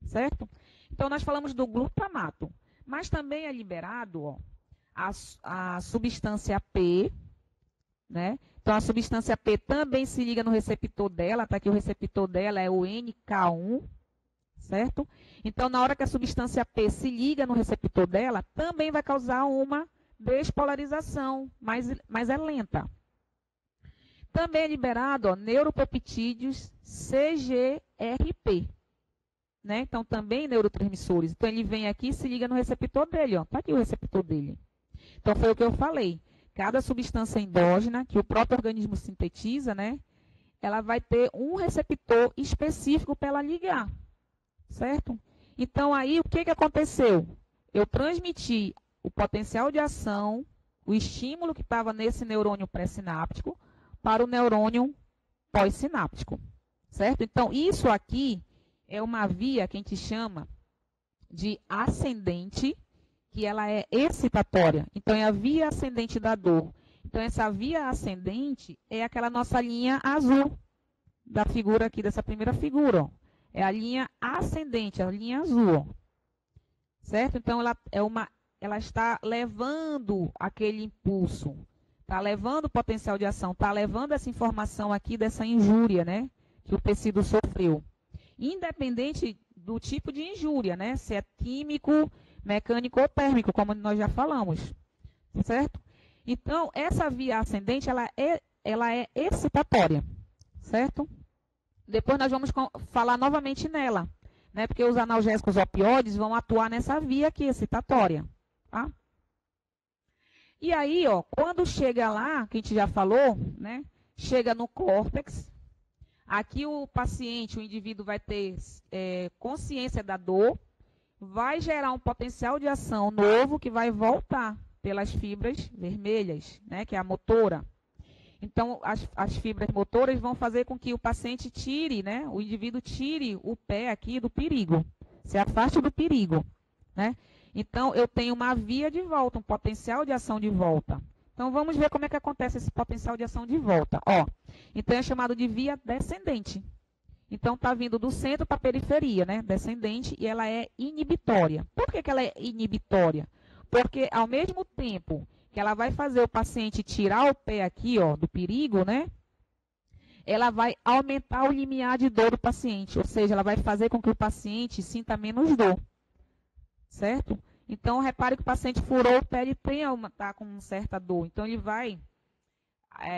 certo? Então, nós falamos do glutamato, mas também é liberado, ó, a substância P, né? Então, a substância P também se liga no receptor dela, tá aqui o receptor dela é o NK1, certo? Então, na hora que a substância P se liga no receptor dela, também vai causar uma despolarização, mas é lenta. Também é liberado, ó, neuropeptídeos CGRP, né? Então, também neurotransmissores. Então, ele vem aqui e se liga no receptor dele, ó. Tá aqui o receptor dele. Então, foi o que eu falei. Cada substância endógena que o próprio organismo sintetiza, né? Ela vai ter um receptor específico para ela ligar, certo? Então, aí, o que aconteceu? Eu transmiti o potencial de ação, o estímulo que estava nesse neurônio pré-sináptico, para o neurônio pós-sináptico, certo? Então, isso aqui é uma via que a gente chama de ascendente, que ela é excitatória. Então, é a via ascendente da dor. Então, essa via ascendente é aquela nossa linha azul da figura aqui, dessa primeira figura, ó. É a linha ascendente, a linha azul, ó. Certo? Então, ela está levando aquele impulso, está levando o potencial de ação, está levando essa informação aqui dessa injúria, né, que o tecido sofreu. Independente do tipo de injúria, né, se é químico, mecânico ou térmico, como nós já falamos, certo? Então, essa via ascendente, ela é excitatória, certo? Depois nós vamos falar novamente nela, né? Porque os analgésicos opioides vão atuar nessa via aqui, excitatória, tá? E aí, ó, quando chega lá, que a gente já falou, né? Chega no córtex, aqui o paciente, o indivíduo vai ter consciência da dor, vai gerar um potencial de ação novo que vai voltar pelas fibras vermelhas, né? Que é a motora. Então, as fibras motoras vão fazer com que o paciente tire, né? O indivíduo tire o pé aqui do perigo, se afaste do perigo, né? Então, eu tenho uma via de volta, um potencial de ação de volta. Então, vamos ver como é que acontece esse potencial de ação de volta. Ó, então, é chamado de via descendente. Então, está vindo do centro para a periferia, né? Descendente, e ela é inibitória. Por que ela é inibitória? Porque, ao mesmo tempo que ela vai fazer o paciente tirar o pé aqui, ó, do perigo, né? Ela vai aumentar o limiar de dor do paciente, ou seja, ela vai fazer com que o paciente sinta menos dor, certo? Então, repare que o paciente furou o pé, ele está com certa dor. Então, ele vai,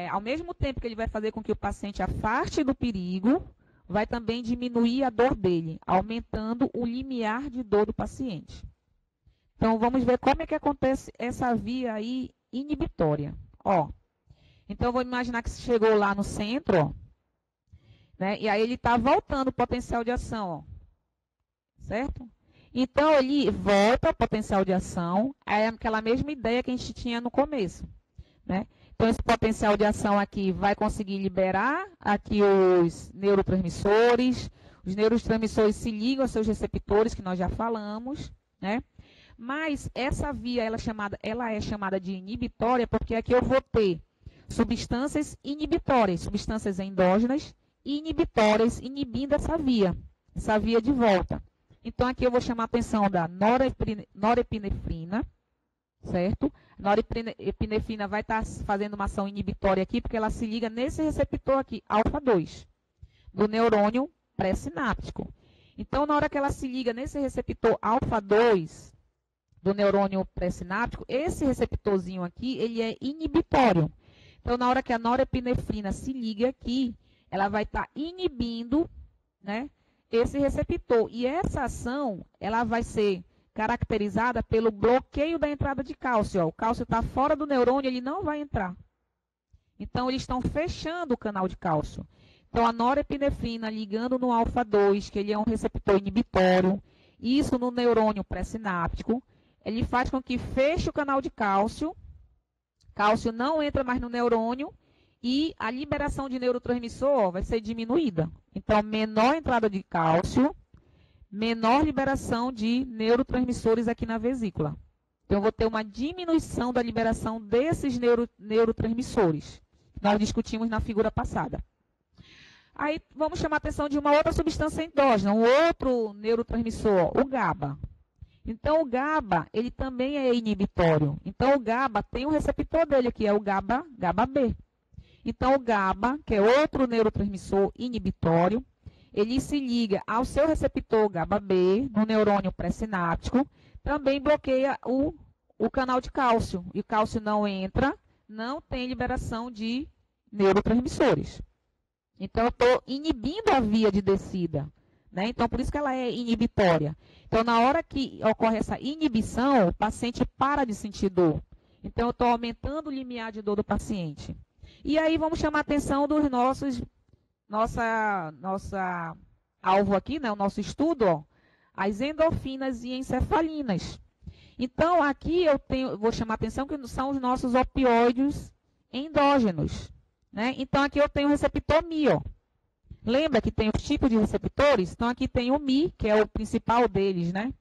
ao mesmo tempo que ele vai fazer com que o paciente afaste do perigo, vai também diminuir a dor dele, aumentando o limiar de dor do paciente. Então, vamos ver como é que acontece essa via aí inibitória. Ó, então, vou imaginar que chegou lá no centro, ó, né? E aí ele está voltando o potencial de ação, ó, certo? Então, ele volta ao potencial de ação, é aquela mesma ideia que a gente tinha no começo, né? Então, esse potencial de ação aqui vai conseguir liberar aqui os neurotransmissores se ligam aos seus receptores, que nós já falamos, né? Mas essa via, ela é chamada de inibitória, porque aqui eu vou ter substâncias inibitórias, substâncias endógenas e inibitórias, inibindo essa via de volta. Então, aqui eu vou chamar a atenção da norepinefrina, certo? A norepinefrina vai estar fazendo uma ação inibitória aqui, porque ela se liga nesse receptor aqui, alfa 2, do neurônio pré-sináptico. Então, na hora que ela se liga nesse receptor alfa 2, do neurônio pré-sináptico, esse receptorzinho aqui, ele é inibitório. Então, Então, na hora que a norepinefrina se liga aqui, ela vai estar inibindo, né, esse receptor. E essa ação, ela vai ser caracterizada pelo bloqueio da entrada de cálcio. Ó. O cálcio está fora do neurônio, ele não vai entrar. Então, eles estão fechando o canal de cálcio. Então, a norepinefrina ligando no alfa-2, que ele é um receptor inibitório, isso no neurônio pré-sináptico, ele faz com que feche o canal de cálcio não entra mais no neurônio e a liberação de neurotransmissor vai ser diminuída. Então, menor entrada de cálcio, menor liberação de neurotransmissores aqui na vesícula. Então, eu vou ter uma diminuição da liberação desses neurotransmissores. Nós discutimos na figura passada. Aí, vamos chamar a atenção de uma outra substância endógena, um outro neurotransmissor, o GABA. Então, o GABA, ele também é inibitório. Então, o GABA tem um receptor dele, que é o GABA-B. Então, o GABA, que é outro neurotransmissor inibitório, ele se liga ao seu receptor GABA-B, no neurônio pré-sináptico, também bloqueia o canal de cálcio. E o cálcio não entra, não tem liberação de neurotransmissores. Então, eu estou inibindo a via de descida. Né? Então, por isso que ela é inibitória. Então, na hora que ocorre essa inibição, o paciente para de sentir dor. Então, eu estou aumentando o limiar de dor do paciente. E aí, vamos chamar a atenção dos nossa alvo aqui, né? O nosso estudo, ó, as endorfinas e encefalinas. Então, aqui vou chamar a atenção que são os nossos opioides endógenos. Né? Então, aqui eu tenho o receptor Mi, ó. Lembra que tem os tipos de receptores? Então, aqui tem o Mi, que é o principal deles, né?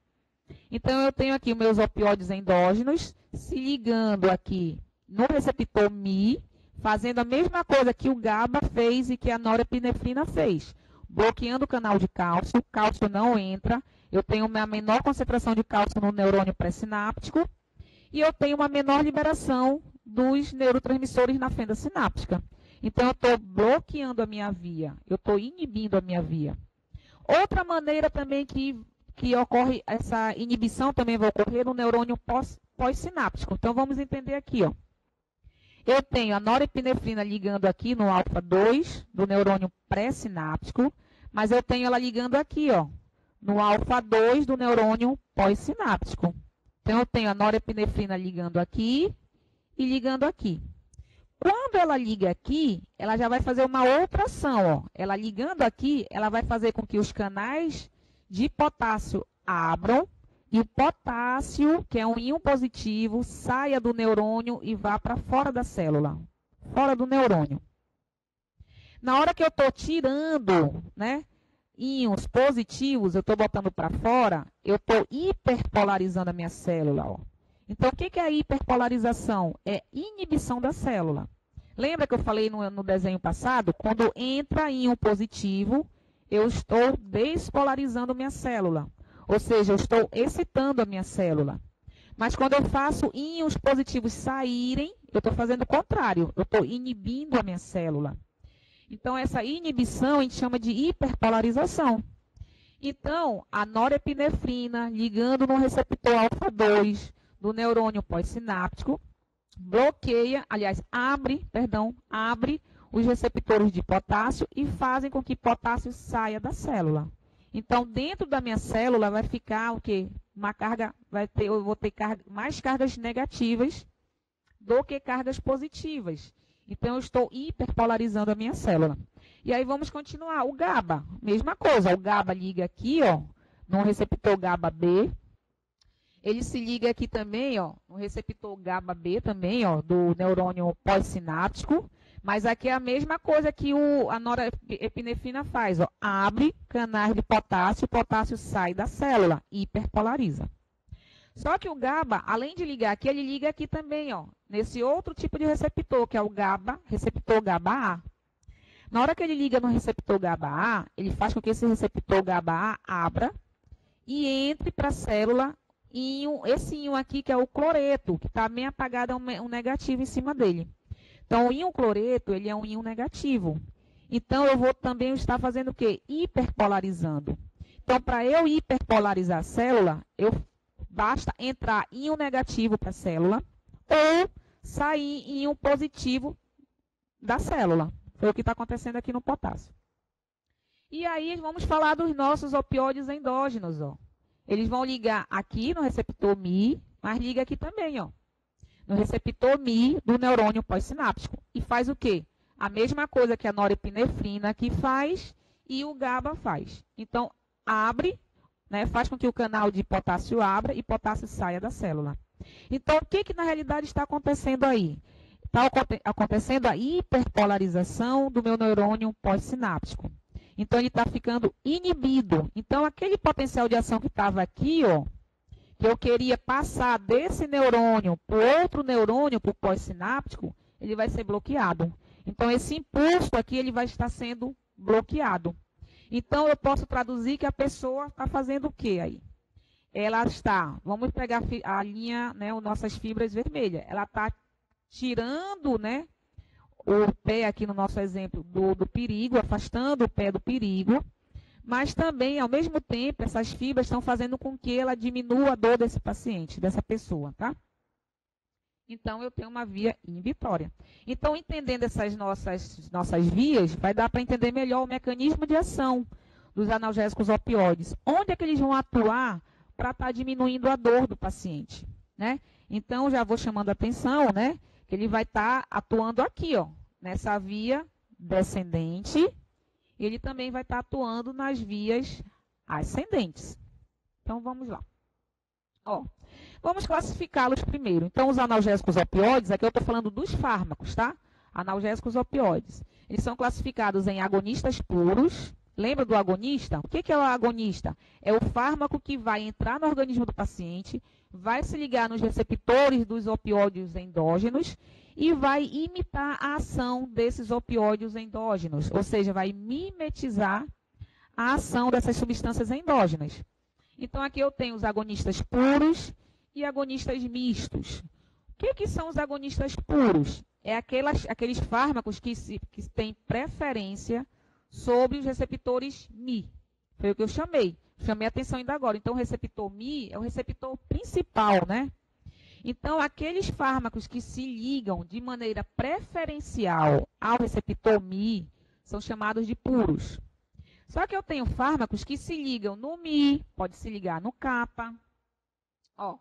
Então, eu tenho aqui os meus opioides endógenos se ligando aqui no receptor Mi, fazendo a mesma coisa que o GABA fez e que a norepinefrina fez. Bloqueando o canal de cálcio, o cálcio não entra, eu tenho uma menor concentração de cálcio no neurônio pré-sináptico e eu tenho uma menor liberação dos neurotransmissores na fenda sináptica. Então, eu estou bloqueando a minha via, eu estou inibindo a minha via. Outra maneira também que ocorre, essa inibição também vai ocorrer no neurônio pós-sináptico. Então, vamos entender aqui, ó. Eu tenho a norepinefrina ligando aqui no alfa-2 do neurônio pré-sináptico, mas eu tenho ela ligando aqui, ó, no alfa-2 do neurônio pós-sináptico. Então, eu tenho a norepinefrina ligando aqui e ligando aqui. Quando ela liga aqui, ela já vai fazer uma outra ação. Ó. Ela ligando aqui, ela vai fazer com que os canais de potássio abram e o potássio, que é um íon positivo, saia do neurônio e vá para fora da célula, fora do neurônio. Na hora que eu estou tirando, né, íons positivos, eu estou botando para fora, eu estou hiperpolarizando a minha célula. Ó. Então, o que é a hiperpolarização? É inibição da célula. Lembra que eu falei no desenho passado? Quando entra íon positivo, eu estou despolarizando minha célula. Ou seja, eu estou excitando a minha célula. Mas quando eu faço íons positivos saírem, eu estou fazendo o contrário. Eu estou inibindo a minha célula. Então, essa inibição a gente chama de hiperpolarização. Então, a norepinefrina ligando no receptor alfa-2 do neurônio pós-sináptico, bloqueia, aliás, abre os receptores de potássio e fazem com que potássio saia da célula. Então, dentro da minha célula vai ficar o quê? Uma carga, eu vou ter mais cargas negativas do que cargas positivas. Então, eu estou hiperpolarizando a minha célula. E aí, vamos continuar. O GABA, mesma coisa. O GABA liga aqui, ó, no receptor GABA-B. Ele se liga aqui também, ó, no receptor GABA-B também, ó, do neurônio pós-sináptico. Mas aqui é a mesma coisa que a norepinefrina faz, ó. Abre canais de potássio, o potássio sai da célula, hiperpolariza. Só que o GABA, além de ligar aqui, ele liga aqui também, ó, nesse outro tipo de receptor, que é o GABA, receptor GABA-A. Na hora que ele liga no receptor GABA-A, ele faz com que esse receptor GABA-A abra e entre para a célula esse íon aqui, que é o cloreto, que está bem apagado, é um negativo em cima dele. Então, o íon cloreto, ele é um íon negativo. Então, eu vou também estar fazendo o quê? Hiperpolarizando. Então, para eu hiperpolarizar a célula, basta entrar íon negativo para a célula ou sair íon positivo da célula. Foi o que está acontecendo aqui no potássio. E aí vamos falar dos nossos opioides endógenos, ó. Eles vão ligar aqui no receptor Mi, mas liga aqui também, ó, no receptor Mi do neurônio pós-sináptico. E faz o quê? A mesma coisa que a norepinefrina aqui faz e o GABA faz. Então, abre, né, faz com que o canal de potássio abra e potássio saia da célula. Então, o que na realidade está acontecendo aí? Está acontecendo a hiperpolarização do meu neurônio pós-sináptico. Então, ele está ficando inibido. Então, aquele potencial de ação que estava aqui, ó, que eu queria passar desse neurônio para outro neurônio, para o pós-sináptico, ele vai ser bloqueado. Então, esse impulso aqui, ele vai estar sendo bloqueado. Então, eu posso traduzir que a pessoa está fazendo o quê aí? Ela está, vamos pegar a linha, né, as nossas fibras vermelhas. Ela está tirando, né, o pé aqui no nosso exemplo do perigo, afastando o pé do perigo, mas também, ao mesmo tempo, essas fibras estão fazendo com que ela diminua a dor desse paciente, dessa pessoa, tá? Então, eu tenho uma via inibitória. Então, entendendo essas nossas vias, vai dar para entender melhor o mecanismo de ação dos analgésicos opioides. Onde é que eles vão atuar para estar diminuindo a dor do paciente, né? Então, já vou chamando a atenção, né, que ele vai estar atuando aqui, ó, nessa via descendente, e ele também vai estar atuando nas vias ascendentes. Então, vamos lá. Ó, vamos classificá-los primeiro. Então, os analgésicos opioides, aqui eu estou falando dos fármacos, tá? Analgésicos opioides. Eles são classificados em agonistas puros. Lembra do agonista? O que é o agonista? É o fármaco que vai entrar no organismo do paciente, vai se ligar nos receptores dos opioides endógenos e vai imitar a ação desses opioides endógenos, ou seja, vai mimetizar a ação dessas substâncias endógenas. Então, aqui eu tenho os agonistas puros e agonistas mistos. O que são os agonistas puros? É aqueles fármacos que têm preferência sobre os receptores Mi. Foi o que eu chamei. Chamei a atenção ainda agora. Então, o receptor Mi é o receptor principal, né? Então, aqueles fármacos que se ligam de maneira preferencial ao receptor Mi são chamados de puros. Só que eu tenho fármacos que se ligam no Mi, pode se ligar no kappa, ó,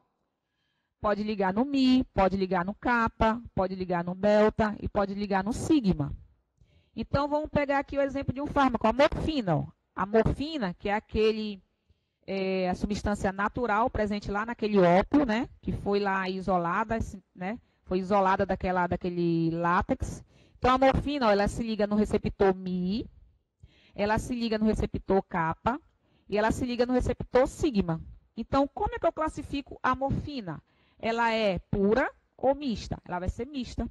pode ligar no Mi, pode ligar no kappa, pode ligar no delta e pode ligar no sigma. Então, vamos pegar aqui o exemplo de um fármaco, a morfina. Ó. A morfina, que é a substância natural presente lá naquele ópio, né, que foi lá isolada, né, foi isolada daquele látex. Então, a morfina, ó, ela se liga no receptor Mi, ela se liga no receptor kappa e ela se liga no receptor sigma. Então, como é que eu classifico a morfina? Ela é pura ou mista? Ela vai ser mista.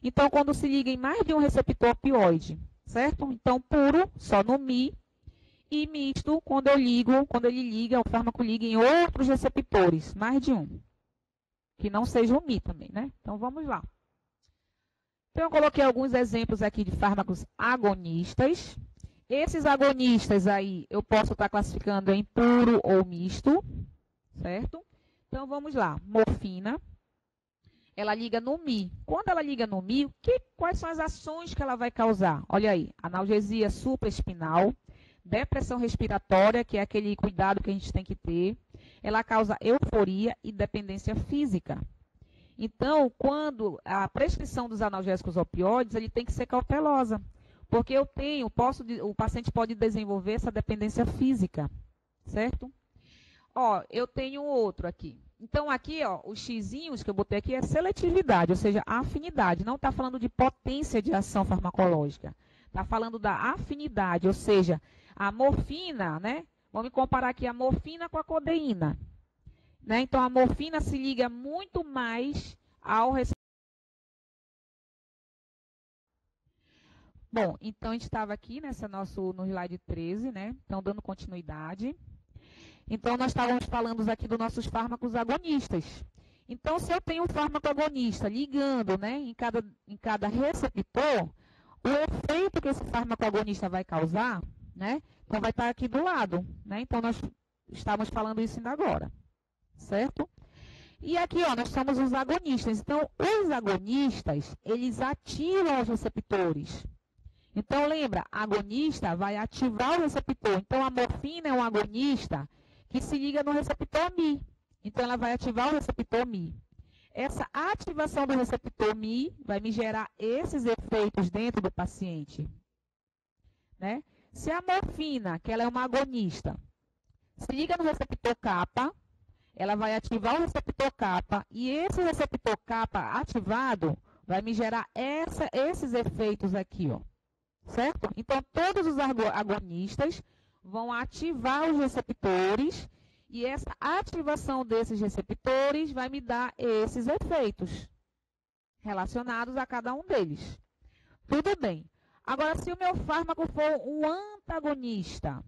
Então, quando se liga em mais de um receptor opioide, certo? Então, puro, só no Mi, e misto, quando ele liga, o fármaco liga em outros receptores, mais de um, que não seja o Mi também, né? Então, vamos lá. Então, eu coloquei alguns exemplos aqui de fármacos agonistas. Esses agonistas aí, eu posso estar classificando em puro ou misto, certo? Então, vamos lá. Morfina, ela liga no Mi. Quando ela liga no Mi, quais são as ações que ela vai causar? Olha aí, analgesia supraespinal, depressão respiratória, que é aquele cuidado que a gente tem que ter. Ela causa euforia e dependência física. Então, quando a prescrição dos analgésicos opioides, ele tem que ser cautelosa. Porque o paciente pode desenvolver essa dependência física, certo? Ó, eu tenho outro aqui. Então, aqui, ó, os xizinhos que eu botei aqui é seletividade, ou seja, afinidade. Não está falando de potência de ação farmacológica. Está falando da afinidade, ou seja, a morfina, né? Vamos comparar aqui a morfina com a codeína. Né? Então, a morfina se liga muito mais ao receptor. Bom, então a gente estava aqui no slide 13, né? Então, dando continuidade. Então, nós estávamos falando aqui dos nossos fármacos agonistas. Então, se eu tenho um fármaco agonista ligando, né, em cada receptor, o efeito que esse fármaco agonista vai causar, né, então vai estar aqui do lado. Né? Então, nós estávamos falando isso ainda agora, certo? E aqui, ó, nós temos os agonistas. Então, os agonistas, eles ativam os receptores. Então, lembra, agonista vai ativar o receptor. Então, a morfina é um agonista que se liga no receptor Mi. Então, ela vai ativar o receptor Mi. Essa ativação do receptor Mi vai me gerar esses efeitos dentro do paciente. Né? Se a morfina, que ela é uma agonista, se liga no receptor kappa, ela vai ativar o receptor kappa e esse receptor kappa ativado vai me gerar esses efeitos aqui, ó. Certo? Então, todos os agonistas vão ativar os receptores e essa ativação desses receptores vai me dar esses efeitos relacionados a cada um deles. Tudo bem. Agora, se o meu fármaco for um antagonista,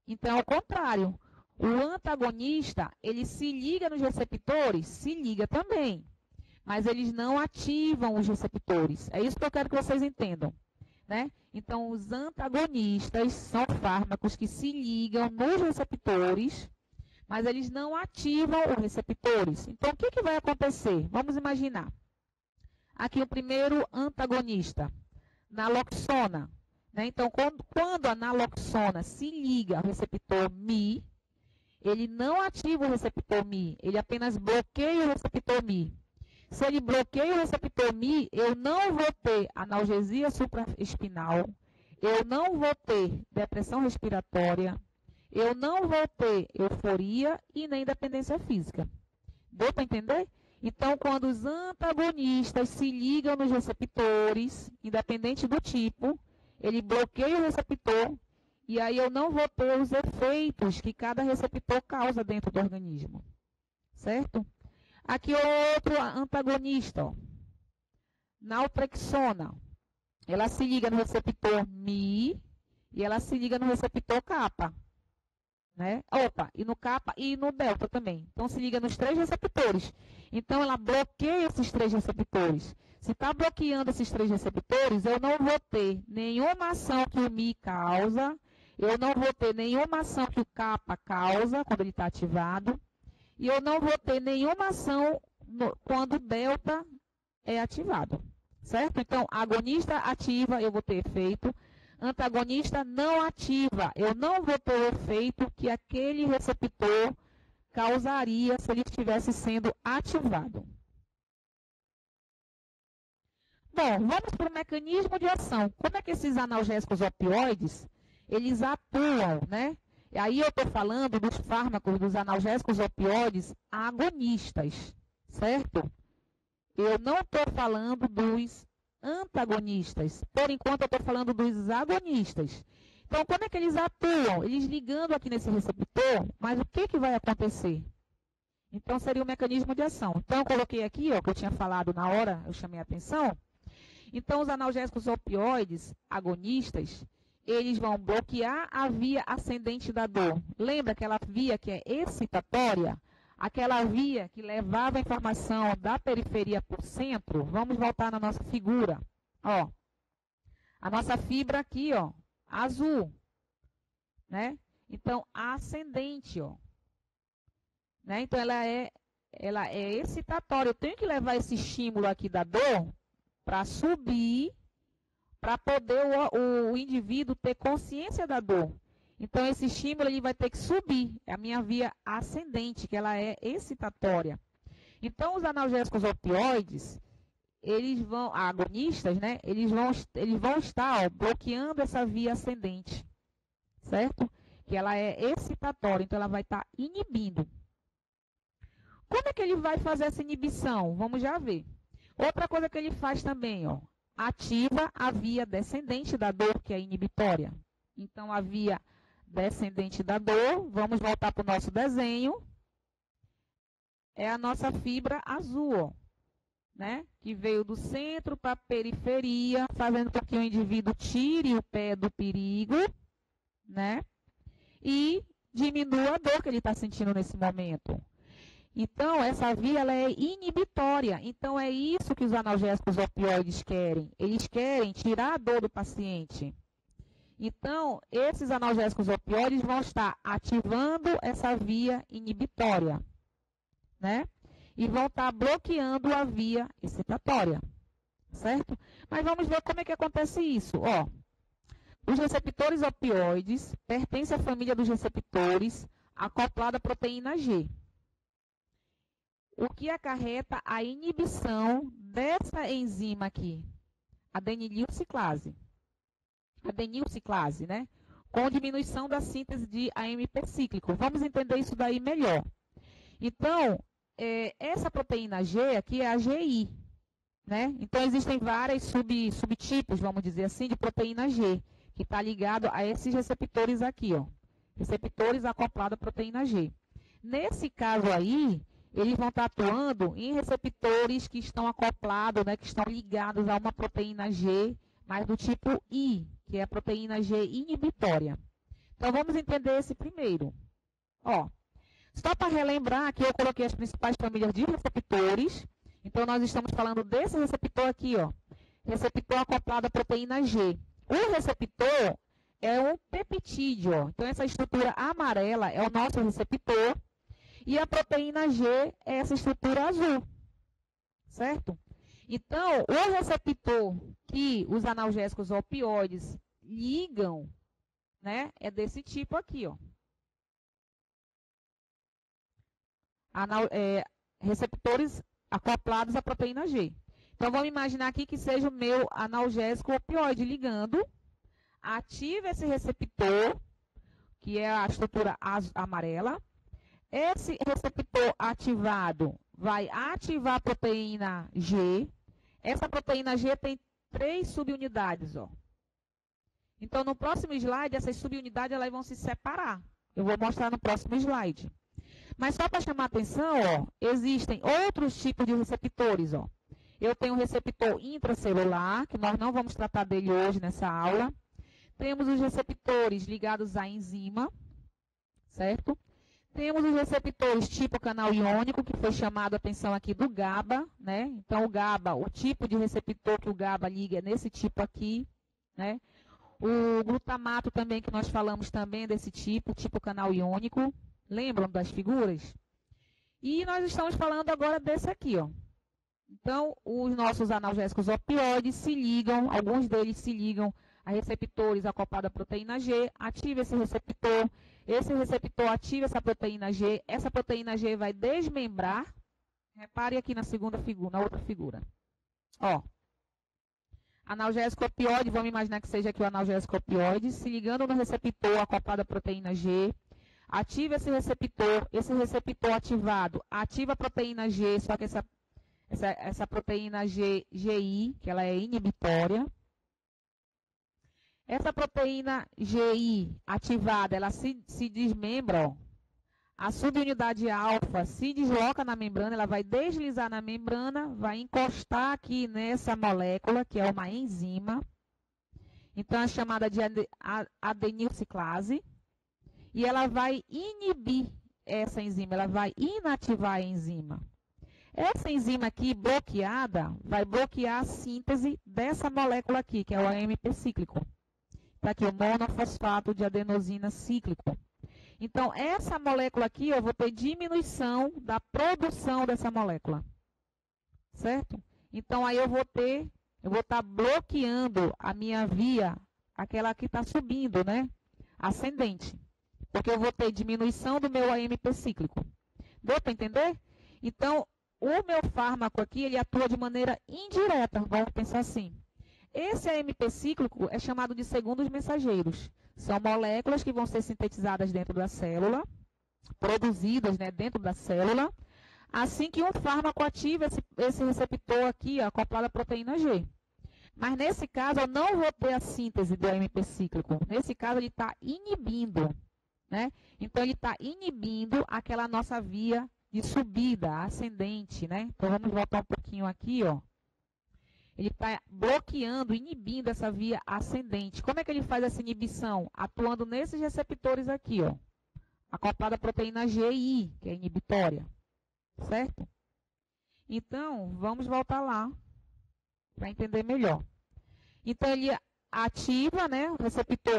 então é o contrário. O antagonista, ele se liga nos receptores? Se liga também. Mas eles não ativam os receptores. É isso que eu quero que vocês entendam. Né? Então, os antagonistas são fármacos que se ligam nos receptores, mas eles não ativam os receptores. Então, o que vai acontecer? Vamos imaginar. Aqui o primeiro antagonista, naloxona. Né? Então, quando a naloxona se liga ao receptor Mi, ele não ativa o receptor Mi, ele apenas bloqueia o receptor Mi. Se ele bloqueia o receptor Mi, eu não vou ter analgesia supraespinal, eu não vou ter depressão respiratória, eu não vou ter euforia e nem dependência física. Deu para entender? Então, quando os antagonistas se ligam nos receptores, independente do tipo, ele bloqueia o receptor e aí eu não vou ter os efeitos que cada receptor causa dentro do organismo. Certo? Aqui outro antagonista, ó. Naltrexona. Ela se liga no receptor Mi e ela se liga no receptor kappa. Né? Opa, e no kappa e no delta também. Então, se liga nos 3 receptores. Então, ela bloqueia esses 3 receptores. Se está bloqueando esses 3 receptores, eu não vou ter nenhuma ação que o Mi causa, eu não vou ter nenhuma ação que o kappa causa quando ele está ativado, e eu não vou ter nenhuma ação quando o delta é ativado. Certo? Então, agonista ativa, eu vou ter efeito. Antagonista não ativa, eu não vou ter o efeito que aquele receptor causaria se ele estivesse sendo ativado. Bom, vamos para o mecanismo de ação. Como é que esses analgésicos opioides, eles atuam, né? E aí eu estou falando dos fármacos, dos analgésicos opioides agonistas, certo? Eu não estou falando dos antagonistas. Por enquanto, eu estou falando dos agonistas. Então, como é que eles atuam? Eles ligando aqui nesse receptor, mas o que vai acontecer? Então, seria o mecanismo de ação. Então, eu coloquei aqui, ó, que eu tinha falado na hora, eu chamei a atenção. Então, os analgésicos opioides agonistas, eles vão bloquear a via ascendente da dor. Lembra aquela via que é excitatória? Aquela via que levava a informação da periferia para o centro? Vamos voltar na nossa figura. Ó, a nossa fibra aqui, ó, azul. Né? Então, ascendente, ó. Né? Então, ela é excitatória. Eu tenho que levar esse estímulo aqui da dor para subir, para poder o indivíduo ter consciência da dor. Então, esse estímulo ele vai ter que subir. É a minha via ascendente, que ela é excitatória. Então, os analgésicos opioides, eles vão, agonistas, né? Eles vão estar, ó, bloqueando essa via ascendente, certo? Que ela é excitatória, então ela vai estar inibindo. Como é que ele vai fazer essa inibição? Vamos já ver. Outra coisa que ele faz também, ó, ativa a via descendente da dor, que é inibitória. Então, a via descendente da dor, vamos voltar para o nosso desenho, é a nossa fibra azul, ó, né? Que veio do centro para a periferia, fazendo com que o indivíduo tire o pé do perigo, né? E diminua a dor que ele está sentindo nesse momento. Então, essa via ela é inibitória. Então, é isso que os analgésicos opioides querem. Eles querem tirar a dor do paciente. Então, esses analgésicos opioides vão estar ativando essa via inibitória, né? e vão estar bloqueando a via excitatória, certo? Mas vamos ver como é que acontece isso. Ó, os receptores opioides pertencem à família dos receptores acoplada à proteína G, o que acarreta a inibição dessa enzima aqui, adenilciclase, né? Com diminuição da síntese de AMP cíclico. Vamos entender isso daí melhor. Então, essa proteína G aqui é a GI, né? Então, existem vários subtipos, vamos dizer assim, de proteína G, que está ligado a esses receptores aqui, ó. Receptores acoplados à proteína G. Nesse caso aí, eles vão estar atuando em receptores que estão acoplados, né, que estão ligados a uma proteína G, mas do tipo I, que é a proteína G inibitória. Então, vamos entender esse primeiro. Ó, só para relembrar que eu coloquei as principais famílias de receptores. Então, nós estamos falando desse receptor aqui, ó, receptor acoplado à proteína G. O receptor é um peptídeo, ó. Então, essa estrutura amarela é o nosso receptor e a proteína G é essa estrutura azul, certo? Então, o receptor que os analgésicos opioides ligam, né, é desse tipo aqui, ó. Receptores acoplados à proteína G. Então, vamos imaginar aqui que seja o meu analgésico opioide ligando, ativa esse receptor, que é a estrutura amarela. Esse receptor ativado vai ativar a proteína G. Essa proteína G tem 3 subunidades, ó. Então, no próximo slide, essas subunidades elas vão se separar. Eu vou mostrar no próximo slide. Mas só para chamar a atenção, ó, existem outros tipos de receptores, ó. Eu tenho o receptor intracelular, que nós não vamos tratar dele hoje nessa aula. Temos os receptores ligados à enzima, certo? Temos os receptores tipo canal iônico, que foi chamado a atenção aqui do GABA, né? Então, o GABA, o tipo de receptor que o GABA liga é nesse tipo aqui, né? O glutamato também, que nós falamos também desse tipo canal iônico. Lembram das figuras? E nós estamos falando agora desse aqui, ó. Então, os nossos analgésicos opioides se ligam, alguns deles se ligam a receptores acoplados à proteína G, ativa esse receptor ativa essa proteína G vai desmembrar, repare aqui na segunda figura, na outra figura. Ó, analgésico opioide, vamos imaginar que seja aqui o analgésico opioide, se ligando no receptor acoplado à proteína G, ativa esse receptor ativado, ativa a proteína G, só que essa proteína GI, que ela é inibitória. Essa proteína GI ativada, ela se desmembra, ó. A subunidade alfa se desloca na membrana, ela vai deslizar na membrana, vai encostar aqui nessa molécula, que é uma enzima. Então, é chamada de adenilciclase. E ela vai inibir essa enzima, ela vai inativar a enzima. Essa enzima aqui, bloqueada, vai bloquear a síntese dessa molécula aqui, que é o AMP cíclico. Está aqui o monofosfato de adenosina cíclico. Então, essa molécula aqui, eu vou ter diminuição da produção dessa molécula. Certo? Então, aí eu vou estar bloqueando a minha via, aquela que está subindo, né? Ascendente. Porque eu vou ter diminuição do meu AMP cíclico. Deu para entender? Então, o meu fármaco aqui, ele atua de maneira indireta. Vamos pensar assim. Esse AMP cíclico é chamado de segundos mensageiros. São moléculas que vão ser sintetizadas dentro da célula, produzidas, né, dentro da célula, assim que um fármaco ativa esse receptor aqui, ó, acoplado à proteína G. Mas nesse caso, eu não vou ter a síntese do AMP cíclico. Nesse caso, ele está inibindo, né? Então, ele está inibindo aquela nossa via de subida, ascendente, né? Então, vamos voltar um pouquinho aqui, ó. Ele está bloqueando, inibindo essa via ascendente. Como é que ele faz essa inibição? Atuando nesses receptores aqui, ó. Acoplada à proteína GI, que é inibitória. Certo? Então, vamos voltar lá para entender melhor. Então, ele ativa, né, o receptor,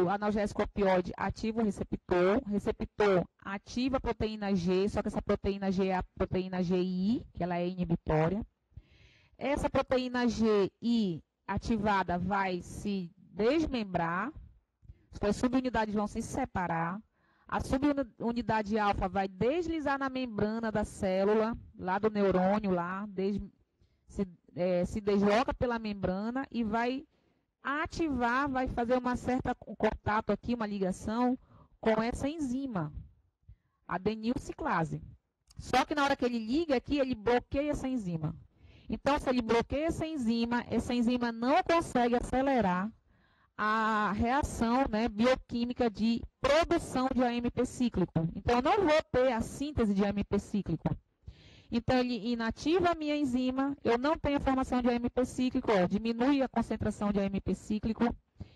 o analgésico opioide ativa o receptor ativa a proteína G, só que essa proteína G é a proteína GI, que ela é inibitória. Essa proteína GI ativada vai se desmembrar, as subunidades vão se separar, a subunidade alfa vai deslizar na membrana da célula, lá do neurônio, se desloca pela membrana e vai ativar, vai fazer um contato aqui, uma ligação com essa enzima, adenilciclase. Só que na hora que ele liga aqui, ele bloqueia essa enzima. Então, se ele bloqueia essa enzima não consegue acelerar a reação, né, bioquímica de produção de AMP cíclico. Então, eu não vou ter a síntese de AMP cíclico. Então, ele inativa a minha enzima, eu não tenho a formação de AMP cíclico, diminui a concentração de AMP cíclico.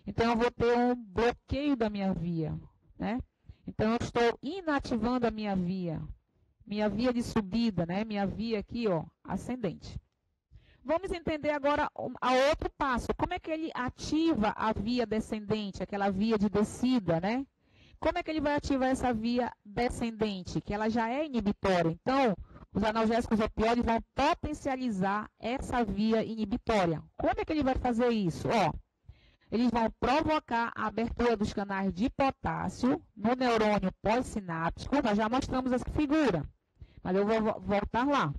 Então, eu vou ter um bloqueio da minha via, né? Então, eu estou inativando a minha via de subida, né? Minha via aqui, ó, ascendente. Vamos entender agora a outro passo. Como é que ele ativa a via descendente, aquela via de descida, né? Como é que ele vai ativar essa via descendente, que ela já é inibitória? Então, os analgésicos opioides vão potencializar essa via inibitória. Como é que ele vai fazer isso? Ó, eles vão provocar a abertura dos canais de potássio no neurônio pós-sináptico. Nós já mostramos essa figura, mas eu vou voltar lá.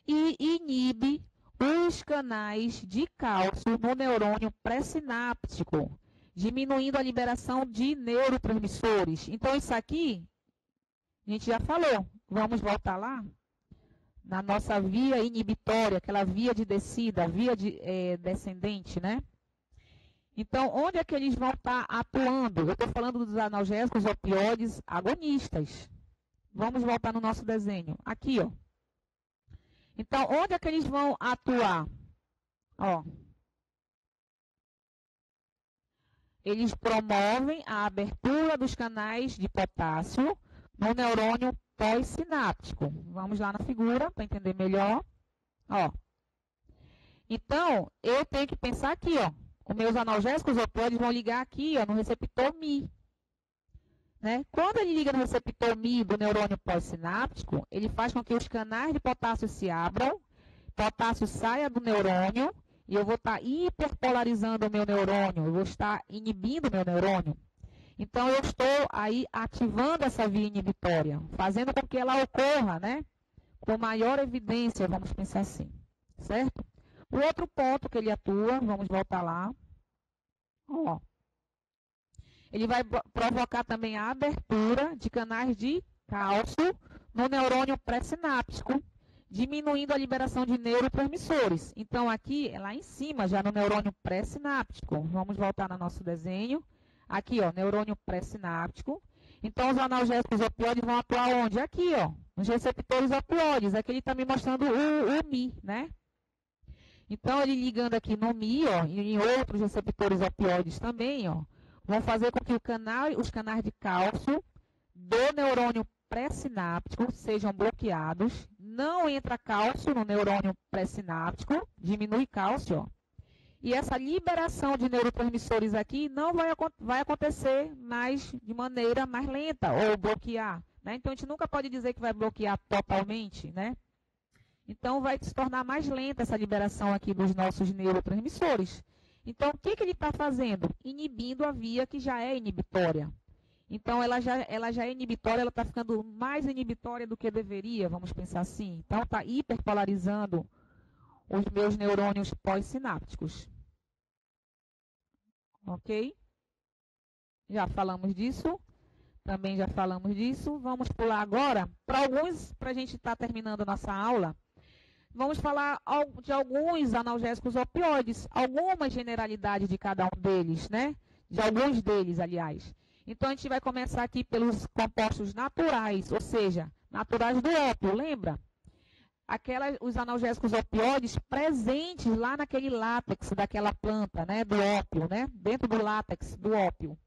E inibe os canais de cálcio no neurônio pré-sináptico, diminuindo a liberação de neurotransmissores. Então, isso aqui, a gente já falou. Vamos voltar lá? Na nossa via inibitória, aquela via de descida, via descendente, né? Então, onde é que eles vão estar atuando? Eu estou falando dos analgésicos opioides agonistas. Vamos voltar no nosso desenho. Aqui, ó. Então, onde é que eles vão atuar? Ó. Eles promovem a abertura dos canais de potássio no neurônio pós-sináptico. Vamos lá na figura para entender melhor. Ó. Então, eu tenho que pensar aqui, ó. Os meus analgésicos opioides vão ligar aqui, ó, no receptor Mi. Né? Quando ele liga no receptor Mi do neurônio pós-sináptico, ele faz com que os canais de potássio se abram, potássio saia do neurônio, e eu vou estar hiperpolarizando o meu neurônio, eu vou estar inibindo o meu neurônio. Então, eu estou aí ativando essa via inibitória, fazendo com que ela ocorra, né? Com maior evidência, vamos pensar assim, certo? O outro ponto que ele atua, vamos voltar lá, ó. Ele vai provocar também a abertura de canais de cálcio no neurônio pré-sináptico, diminuindo a liberação de neurotransmissores. Então, aqui, lá em cima, já no neurônio pré-sináptico. Vamos voltar no nosso desenho. Aqui, ó, neurônio pré-sináptico. Então, os analgésicos opioides vão atuar onde? Aqui, ó, nos receptores opioides. Aqui ele está me mostrando o Mi, né? Então, ele ligando aqui no Mi, ó, e em outros receptores opioides também, ó, vão fazer com que os canais de cálcio do neurônio pré-sináptico sejam bloqueados. Não entra cálcio no neurônio pré-sináptico, diminui cálcio, ó. E essa liberação de neurotransmissores aqui não vai acontecer mais de maneira mais lenta, ou bloquear, né? Então, a gente nunca pode dizer que vai bloquear totalmente, né? Então, vai se tornar mais lenta essa liberação aqui dos nossos neurotransmissores. Então, o que ele está fazendo? Inibindo a via que já é inibitória. Então, ela já é inibitória, ela está ficando mais inibitória do que deveria, vamos pensar assim. Então, está hiperpolarizando os meus neurônios pós-sinápticos. Ok? Já falamos disso. Também já falamos disso. Vamos pular agora para a gente estar terminando a nossa aula. Vamos falar de alguns analgésicos opioides, alguma generalidade de cada um deles, né? De alguns deles, aliás. Então, a gente vai começar aqui pelos compostos naturais, ou seja, naturais do ópio, lembra? Os analgésicos opioides presentes lá naquele látex daquela planta, né? Do ópio, né? Dentro do látex do ópio.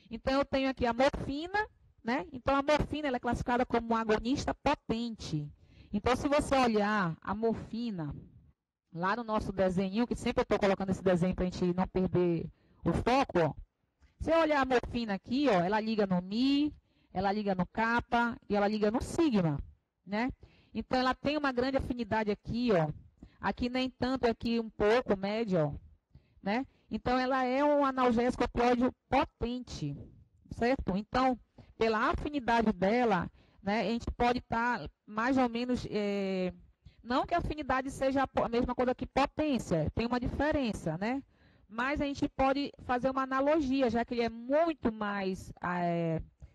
Então, eu tenho aqui a morfina, né? Então, a morfina ela é classificada como um agonista potente. Então, se você olhar a morfina lá no nosso desenho, que sempre eu estou colocando esse desenho para a gente não perder o foco, ó. Se eu olhar a morfina aqui, ó, ela liga no Mi, ela liga no Kappa e ela liga no Sigma, né? Então, ela tem uma grande afinidade aqui, ó. Aqui nem tanto, aqui um pouco, média, ó, né? Então, ela é um analgésico opioide potente, certo? Então, pela afinidade dela, né, a gente pode estar mais ou menos... não que a afinidade seja a mesma coisa que potência, tem uma diferença, né? Mas a gente pode fazer uma analogia, já que ele é muito mais...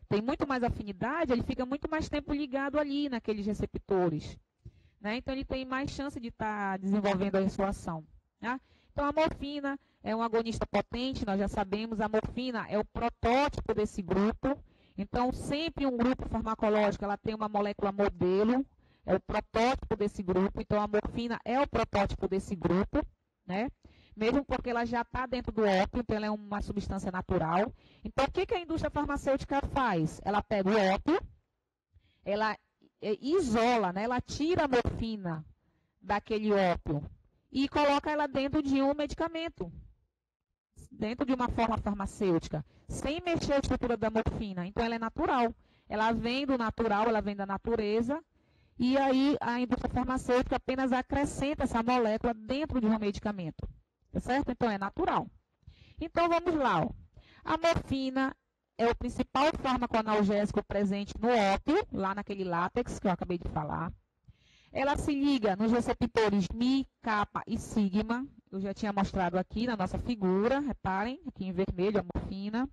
tem muito mais afinidade, ele fica muito mais tempo ligado ali naqueles receptores, né? Então, ele tem mais chance de estar desenvolvendo a sua ação, tá? Então, a morfina é um agonista potente, nós já sabemos, a morfina é o protótipo desse grupo. Então, sempre um grupo farmacológico, ela tem uma molécula modelo, é o protótipo desse grupo. Então, a morfina é o protótipo desse grupo, né? Mesmo porque ela já está dentro do ópio, então ela é uma substância natural. Então, o que a indústria farmacêutica faz? Ela pega o ópio, ela isola, né? Ela tira a morfina daquele ópio e coloca ela dentro de um medicamento, dentro de uma forma farmacêutica, sem mexer a estrutura da morfina. Então, ela é natural. Ela vem do natural, ela vem da natureza, e aí a indústria farmacêutica apenas acrescenta essa molécula dentro de um medicamento. Tá certo? Então, é natural. Então, vamos lá. Ó. A morfina é o principal fármaco analgésico presente no ópio, lá naquele látex que eu acabei de falar. Ela se liga nos receptores Mi, Kappa e Sigma. Eu já tinha mostrado aqui na nossa figura, reparem, aqui em vermelho a morfina.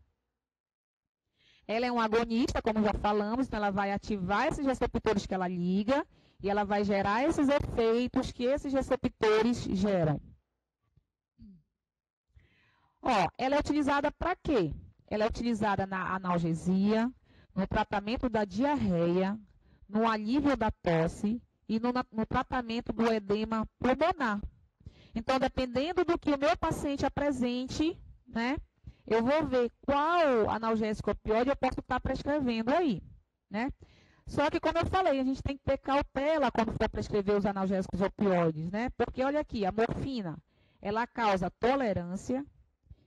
Ela é um agonista, como já falamos, então ela vai ativar esses receptores que ela liga e ela vai gerar esses efeitos que esses receptores geram. Ó, ela é utilizada para quê? Ela é utilizada na analgesia, no tratamento da diarreia, no alívio da tosse e no tratamento do edema pulmonar. Então, dependendo do que o meu paciente apresente, né, eu vou ver qual analgésico opioide eu posso estar prescrevendo aí, né? Só que, como eu falei, a gente tem que ter cautela quando for prescrever os analgésicos opioides, né? Porque, olha aqui, a morfina, ela causa tolerância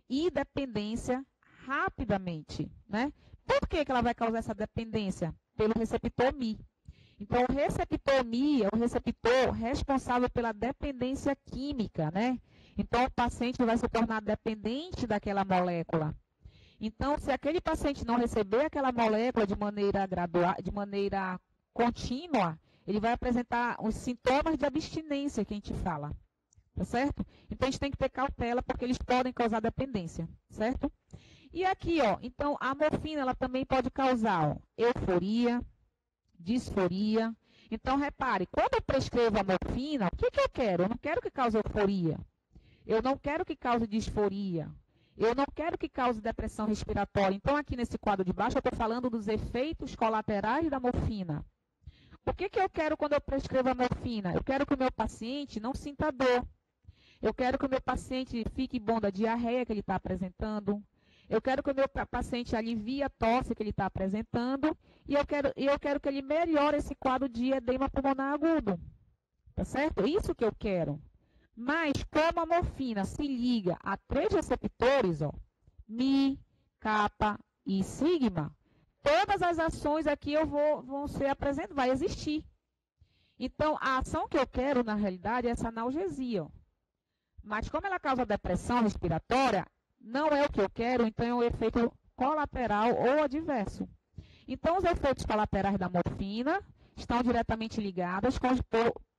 e dependência rapidamente, né? Por que ela vai causar essa dependência? Pelo receptor Mi. Então, o receptor Mi é o receptor responsável pela dependência química, né? Então, o paciente vai se tornar dependente daquela molécula. Então, se aquele paciente não receber aquela molécula de maneira gradual, de maneira contínua, ele vai apresentar os sintomas de abstinência que a gente fala, tá certo? Então, a gente tem que ter cautela, porque eles podem causar dependência, certo? E aqui, ó, então, a morfina, ela também pode causar, ó, euforia, disforia. Então, repare, quando eu prescrevo a morfina, o que eu quero? Eu não quero que cause euforia. Eu não quero que cause disforia. Eu não quero que cause depressão respiratória. Então, aqui nesse quadro de baixo, eu estou falando dos efeitos colaterais da morfina. O que eu quero quando eu prescrevo a morfina? Eu quero que o meu paciente não sinta dor. Eu quero que o meu paciente fique bom da diarreia que ele está apresentando. Eu quero que o meu paciente alivie a tosse que ele está apresentando. E eu quero que ele melhore esse quadro de edema pulmonar agudo. Tá certo? Isso que eu quero. Mas, como a morfina se liga a 3 receptores, ó, Mi, Kappa e Sigma, todas as ações aqui vão ser apresentadas, vai existir. Então, a ação que eu quero, na realidade, é essa analgesia. Ó. Mas, como ela causa depressão respiratória, não é o que eu quero, então é um efeito colateral ou adverso. Então, os efeitos colaterais da morfina estão diretamente ligados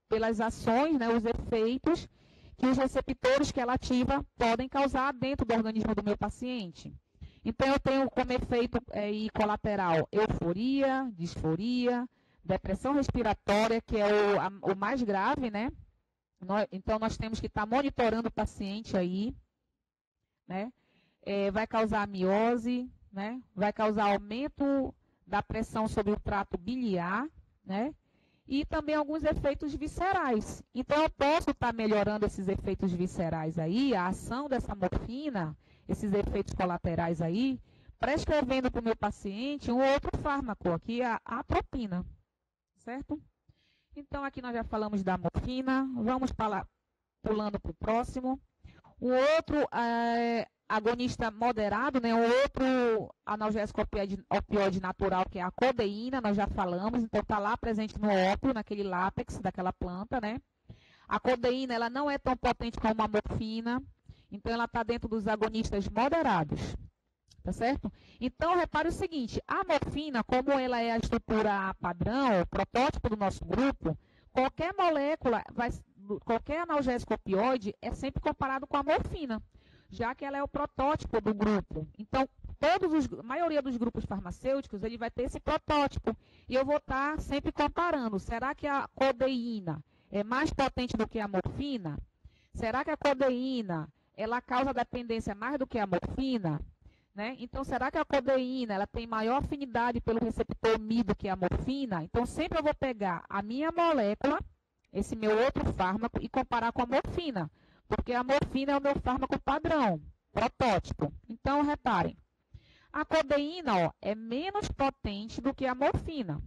pelas ações, né, os efeitos que os receptores que ela ativa podem causar dentro do organismo do meu paciente. Então, eu tenho como efeito colateral euforia, disforia, depressão respiratória, que é o mais grave, né? Então, nós temos que estar monitorando o paciente aí, né? Vai causar amiose, né? Vai causar aumento da pressão sobre o trato biliar, né? E também alguns efeitos viscerais. Então, eu posso estar melhorando esses efeitos viscerais aí, a ação dessa morfina, esses efeitos colaterais aí, prescrevendo para o meu paciente um outro fármaco, aqui a atropina, certo? Então, aqui nós já falamos da morfina, vamos para pulando para o próximo. O outro agonista moderado, né? O outro analgésico opioide natural, que é a codeína, nós já falamos, então está lá presente no ópio, naquele látex daquela planta, né? A codeína, ela não é tão potente como a morfina, então ela está dentro dos agonistas moderados, tá certo? Então, repare o seguinte, a morfina, como ela é a estrutura padrão, o protótipo do nosso grupo, qualquer molécula, qualquer analgésico opioide é sempre comparado com a morfina, já que ela é o protótipo do grupo. Então, a maioria dos grupos farmacêuticos, ele vai ter esse protótipo. E eu vou estar sempre comparando. Será que a codeína é mais potente do que a morfina? Será que a codeína, ela causa dependência mais do que a morfina? Né? Então, será que a codeína, ela tem maior afinidade pelo receptor Mi do que a morfina? Então, sempre eu vou pegar a minha molécula, esse meu outro fármaco, e comparar com a morfina. Porque a morfina é o meu fármaco padrão, protótipo. Então, reparem, a codeína, ó, é menos potente do que a morfina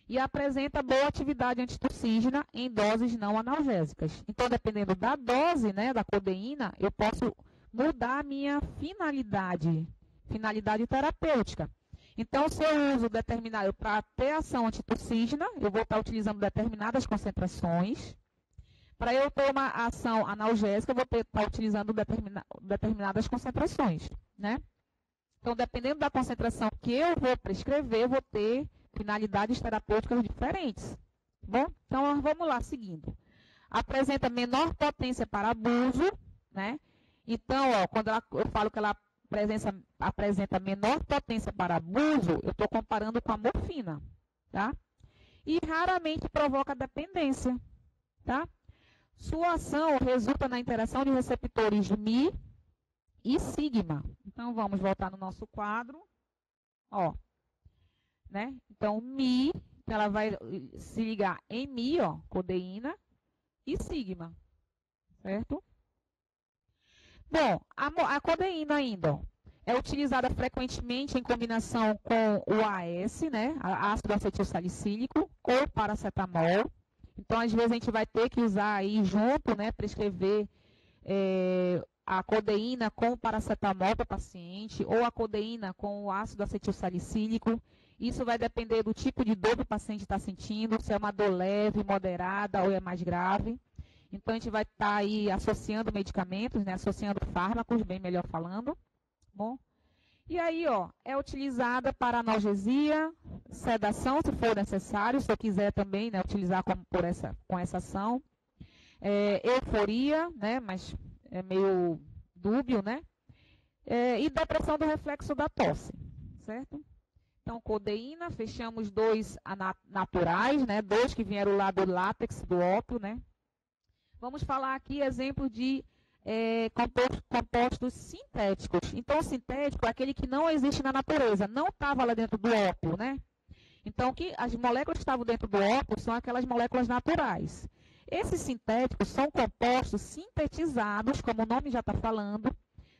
e apresenta boa atividade antitussígena em doses não analgésicas. Então, dependendo da dose, né, da codeína, eu posso mudar a minha finalidade terapêutica. Então, se eu uso determinado para ter ação antitussígena, eu vou estar utilizando determinadas concentrações. Para eu ter uma ação analgésica, eu vou estar utilizando determinadas concentrações, né? Então, dependendo da concentração que eu vou prescrever, eu vou ter finalidades terapêuticas diferentes. Bom, então, vamos lá, seguindo. Apresenta menor potência para abuso, né? Então, ó, quando eu falo que ela apresenta menor potência para abuso, eu estou comparando com a morfina, tá? E raramente provoca dependência, tá? Sua ação resulta na interação de receptores Mi e sigma. Então, vamos voltar no nosso quadro. Ó, né? Então, Mi, ela vai se ligar em Mi, ó, codeína, e sigma, certo? Bom, a codeína ainda, ó, é utilizada frequentemente em combinação com o AS, né? Ácido acetilsalicílico, ou paracetamol. Então, às vezes, a gente vai ter que usar aí junto, né, prescrever a codeína com o paracetamol para o paciente, ou a codeína com o ácido acetilsalicílico. Isso vai depender do tipo de dor que o paciente está sentindo, se é uma dor leve, moderada ou é mais grave. Então, a gente vai estar aí associando medicamentos, né, associando fármacos, bem melhor falando. Bom. E aí, ó, é utilizada para analgesia, sedação, se for necessário, se eu quiser também, né, utilizar com essa ação. Euforia, né, mas é meio dúbio, né? E depressão do reflexo da tosse, certo? Então, codeína, fechamos 2 naturais, né, 2 que vieram lá do látex, do ópio, né? Vamos falar aqui exemplo de compostos sintéticos. Então, o sintético é aquele que não existe na natureza, não estava lá dentro do ópio, né? Então, as moléculas que estavam dentro do ópio são aquelas moléculas naturais. Esses sintéticos são compostos sintetizados, como o nome já está falando,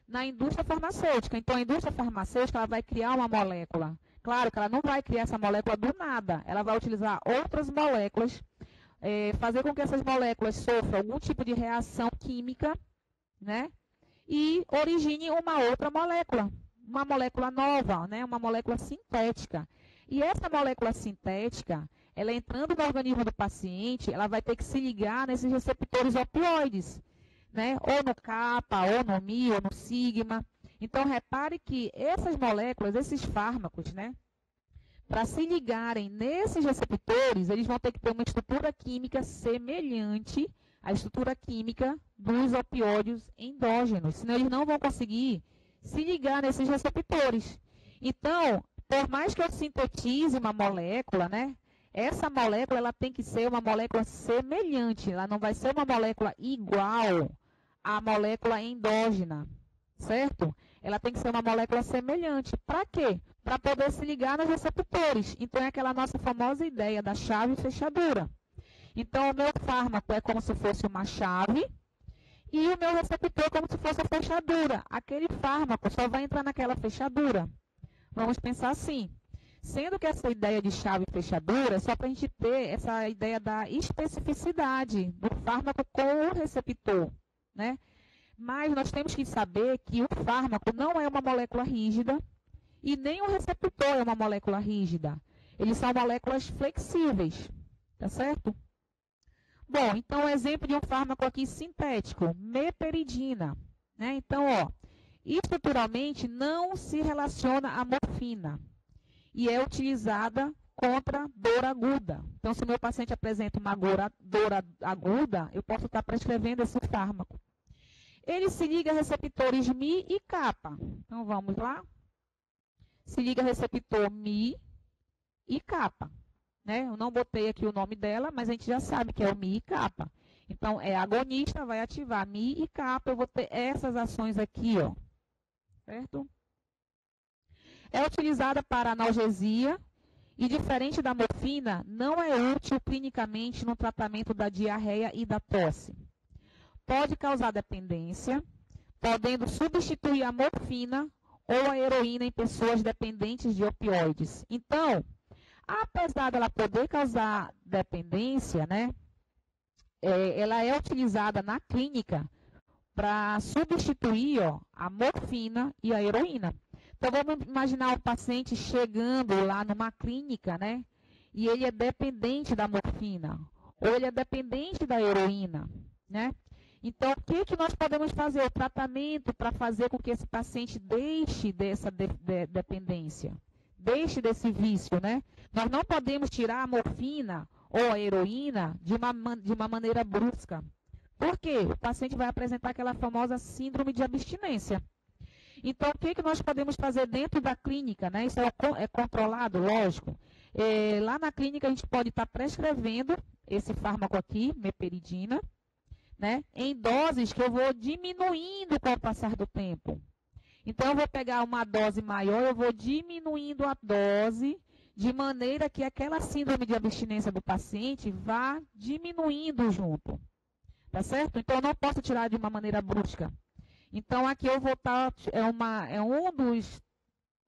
na indústria farmacêutica. Então, a indústria farmacêutica ela vai criar uma molécula. Claro que ela não vai criar essa molécula do nada, ela vai utilizar outras moléculas, fazer com que essas moléculas sofram algum tipo de reação química, né? E origine uma outra molécula, uma molécula nova, né? Uma molécula sintética. E essa molécula sintética, ela entrando no organismo do paciente, ela vai ter que se ligar nesses receptores opioides, né? Ou no kappa, ou no Mi, ou no sigma. Então, repare que essas moléculas, esses fármacos, né? Para se ligarem nesses receptores, eles vão ter que ter uma estrutura química semelhante à estrutura química dos opioides endógenos, senão eles não vão conseguir se ligar nesses receptores. Então, por mais que eu sintetize uma molécula, né, essa molécula ela tem que ser uma molécula semelhante, ela não vai ser uma molécula igual à molécula endógena, certo? Ela tem que ser uma molécula semelhante. Para quê? Para poder se ligar nos receptores. Então, é aquela nossa famosa ideia da chave e fechadura. Então, o meu fármaco é como se fosse uma chave e o meu receptor é como se fosse a fechadura. Aquele fármaco só vai entrar naquela fechadura. Vamos pensar assim. Sendo que essa ideia de chave e fechadura é só para a gente ter essa ideia da especificidade do fármaco com o receptor, né? Mas nós temos que saber que o fármaco não é uma molécula rígida e nem o receptor é uma molécula rígida. Eles são moléculas flexíveis, tá certo? Bom, então, exemplo de um fármaco aqui sintético, meperidina, né? Então, ó, estruturalmente não se relaciona à morfina e é utilizada contra dor aguda. Então, se o meu paciente apresenta uma dor aguda, eu posso estar prescrevendo esse fármaco. Ele se liga a receptores Mi e kappa. Então, vamos lá. Se liga a receptor Mi e kappa. Né? Eu não botei aqui o nome dela, mas a gente já sabe que é o Mi e kappa. Então, é agonista, vai ativar Mi e kappa. Eu vou ter essas ações aqui, ó. Certo? É utilizada para analgesia e, diferente da morfina, não é útil clinicamente no tratamento da diarreia e da tosse. Pode causar dependência, podendo substituir a morfina ou a heroína em pessoas dependentes de opioides. Então, apesar dela poder causar dependência, né, ela é utilizada na clínica para substituir, ó, a morfina e a heroína. Então, vamos imaginar o paciente chegando lá numa clínica, né, e ele é dependente da morfina, ou ele é dependente da heroína, né? Então, o que nós podemos fazer? O tratamento para fazer com que esse paciente deixe dessa dependência, deixe desse vício, né? Nós não podemos tirar a morfina ou a heroína de uma maneira brusca. Por quê? O paciente vai apresentar aquela famosa síndrome de abstinência. Então, o que nós podemos fazer dentro da clínica, né? Isso é controlado, lógico. Lá na clínica, a gente pode estar prescrevendo esse fármaco aqui, meperidina, né, em doses que eu vou diminuindo com o passar do tempo. Então, eu vou pegar uma dose maior, eu vou diminuindo a dose, de maneira que aquela síndrome de abstinência do paciente vá diminuindo junto. Tá certo? Então, eu não posso tirar de uma maneira brusca. Então, aqui eu vou estar,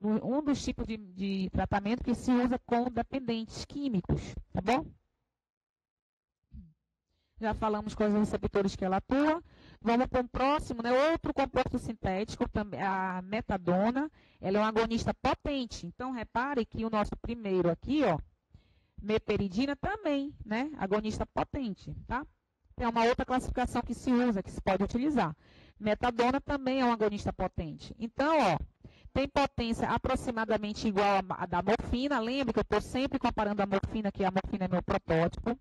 um dos tipos de tratamento que se usa com dependentes químicos, tá bom? Já falamos com os receptores que ela atua. Vamos para o próximo, né? Outro composto sintético, a metadona. Ela é um agonista potente. Então, repare que o nosso primeiro aqui, ó, meperidina também, né? Agonista potente, tá? Tem uma outra classificação que se usa, que se pode utilizar. Metadona também é um agonista potente. Então, ó, tem potência aproximadamente igual à da morfina. Lembre que eu estou sempre comparando a morfina, que a morfina é meu protótipo,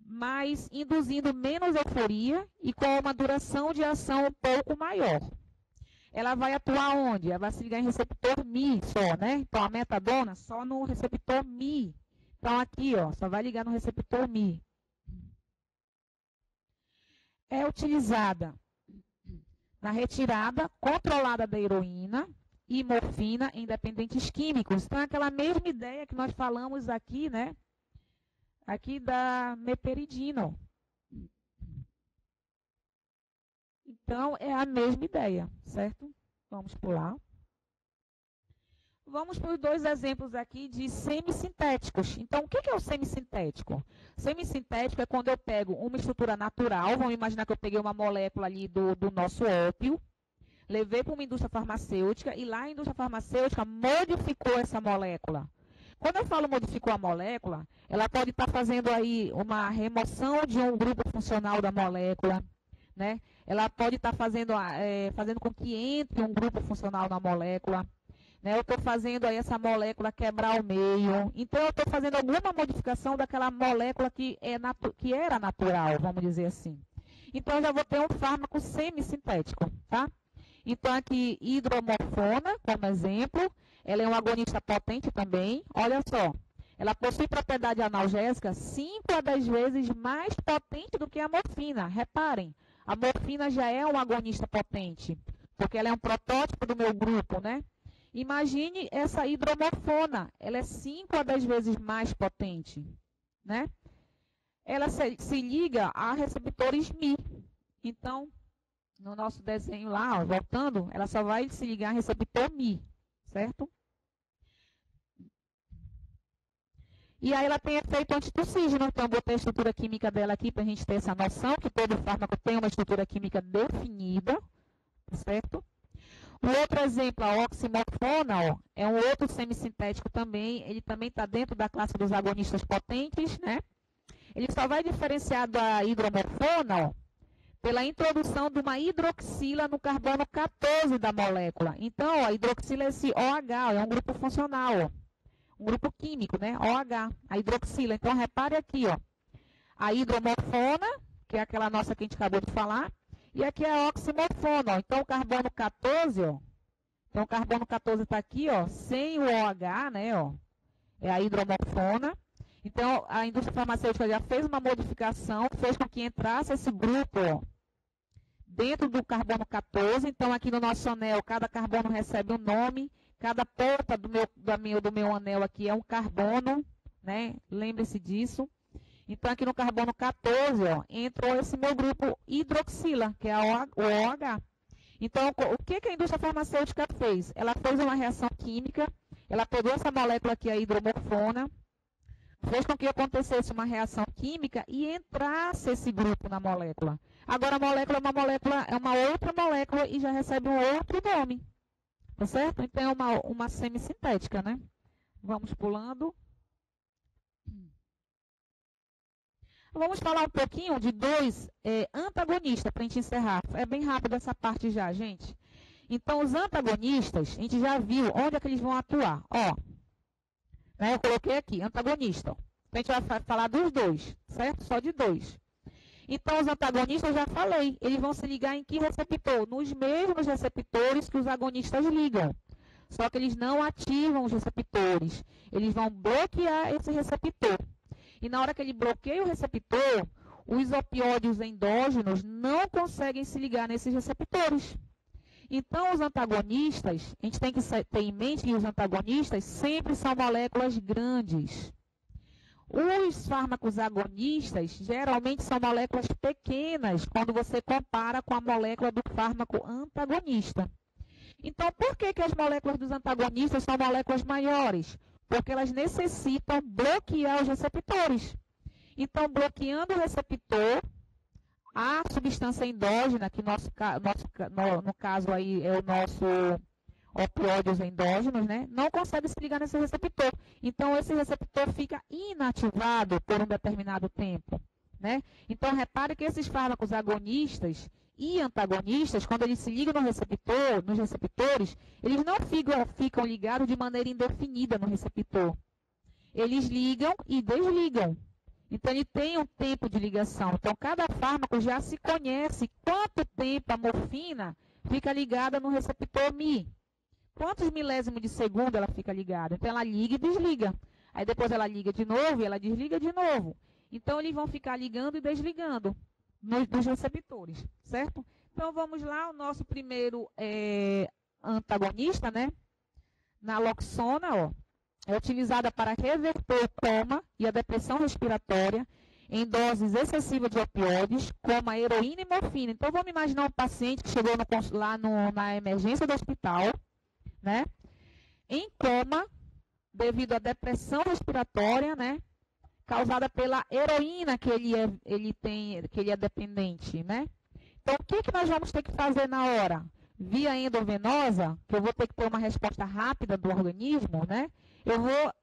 mas induzindo menos euforia e com uma duração de ação um pouco maior. Ela vai atuar onde? Ela vai se ligar em receptor Mi só, né? Então, a metadona só no receptor Mi. Então, aqui, ó, só vai ligar no receptor Mi. É utilizada na retirada controlada da heroína e morfina em dependentes químicos. Então, é aquela mesma ideia que nós falamos aqui, né? Aqui da meperidina. Então, é a mesma ideia, certo? Vamos pular. Vamos para os dois exemplos aqui de semissintéticos. Então, o que é o semissintético? Semissintético é quando eu pego uma estrutura natural, vamos imaginar que eu peguei uma molécula ali do nosso ópio, levei para uma indústria farmacêutica e lá a indústria farmacêutica modificou essa molécula. Quando eu falo modificou a molécula, ela pode estar fazendo aí uma remoção de um grupo funcional da molécula, né? Ela pode estar fazendo com que entre um grupo funcional na molécula, né? Eu estou fazendo aí essa molécula quebrar ao meio. Então, eu estou fazendo alguma modificação daquela molécula que era natural, vamos dizer assim. Então, eu já vou ter um fármaco semissintético, tá? Então, aqui, hidromorfona, como exemplo. Ela é um agonista potente também. Olha só, ela possui propriedade analgésica 5 a 10 vezes mais potente do que a morfina. Reparem, a morfina já é um agonista potente, porque ela é um protótipo do meu grupo, né? Imagine essa hidromorfona, ela é 5 a 10 vezes mais potente, né? Ela se liga a receptores Mi. Então, no nosso desenho lá, ó, voltando, ela só vai se ligar a receptor Mi. Certo? E aí ela tem efeito antitussígeno. Então, eu botei a estrutura química dela aqui para a gente ter essa noção, que todo fármaco tem uma estrutura química definida, certo? Um outro exemplo, a oximorfona, ó, é um outro semissintético também. Ele também está dentro da classe dos agonistas potentes, né? Ele só vai diferenciar da hidromorfona, ó, pela introdução de uma hidroxila no carbono 14 da molécula. Então, ó, a hidroxila é esse OH, ó, é um grupo funcional, ó, um grupo químico, né? OH, a hidroxila. Então, repare aqui, ó, a hidromorfona, que é aquela nossa que a gente acabou de falar, e aqui é a oximorfona, ó. Então, o carbono 14, ó, então o carbono 14 está aqui, ó, sem o OH, né, ó, é a hidromorfona. Então, a indústria farmacêutica já fez uma modificação, fez com que entrasse esse grupo, ó, dentro do carbono 14. Então, aqui no nosso anel, cada carbono recebe um nome, cada ponta do meu anel aqui é um carbono, né? Lembre-se disso. Então, aqui no carbono 14, ó, entrou esse meu grupo hidroxila, que é o OH. Então, o que a indústria farmacêutica fez? Ela fez uma reação química, ela pegou essa molécula aqui, a hidromorfona, fez com que acontecesse uma reação química e entrasse esse grupo na molécula. Agora, a molécula é uma outra molécula e já recebe um outro nome. Tá certo? Então, é uma semissintética, né? Vamos pulando. Vamos falar um pouquinho de dois antagonistas para a gente encerrar. É bem rápido essa parte já, gente. Então, os antagonistas, a gente já viu onde é que eles vão atuar. Ó, né, eu coloquei aqui, antagonista. Ó. A gente vai falar dos dois, certo? Só de dois. Então, os antagonistas, eu já falei, eles vão se ligar em que receptor? Nos mesmos receptores que os agonistas ligam. Só que eles não ativam os receptores. Eles vão bloquear esse receptor. E na hora que ele bloqueia o receptor, os opioides endógenos não conseguem se ligar nesses receptores. Então, os antagonistas, a gente tem que ter em mente que os antagonistas sempre são moléculas grandes. Os fármacos agonistas geralmente são moléculas pequenas quando você compara com a molécula do fármaco antagonista. Então, por que as moléculas dos antagonistas são moléculas maiores? Porque elas necessitam bloquear os receptores. Então, bloqueando o receptor, a substância endógena, que no caso aí é o nosso opioides endógenos, né, não consegue se ligar nesse receptor. Então, esse receptor fica inativado por um determinado tempo. Né? Então, repare que esses fármacos agonistas e antagonistas, quando eles se ligam no receptor, nos receptores, eles não ficam ligados de maneira indefinida no receptor. Eles ligam e desligam. Então, ele tem um tempo de ligação. Então, cada fármaco já se conhece quanto tempo a morfina fica ligada no receptor Mi. Quantos milésimos de segundo ela fica ligada? Então, ela liga e desliga. Aí, depois ela liga de novo e ela desliga de novo. Então, eles vão ficar ligando e desligando nos receptores, certo? Então, vamos lá, o nosso primeiro antagonista, né? Naloxona, ó, é utilizada para reverter o coma e a depressão respiratória em doses excessivas de opioides, como a heroína e morfina. Então, vamos imaginar um paciente que chegou na emergência do hospital, né? Em coma, devido à depressão respiratória, né? Causada pela heroína que ele é dependente, né? Então, o que nós vamos ter que fazer na hora? Via endovenosa, que eu vou ter que ter uma resposta rápida do organismo, né? Eu vou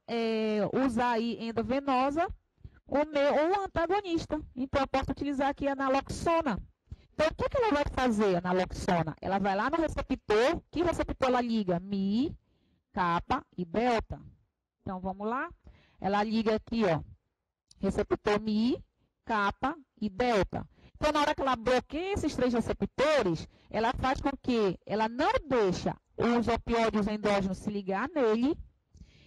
usar aí endovenosa o antagonista. Então, eu posso utilizar aqui a naloxona. Então, o que ela vai fazer, a naloxona? Ela vai lá no receptor. Que receptor ela liga? Mi, kappa e delta. Então, vamos lá. Ela liga aqui, ó, receptor Mi, kappa e delta. Então, na hora que ela bloqueia esses três receptores, ela faz com que ela não deixa os opioides endógenos se ligar nele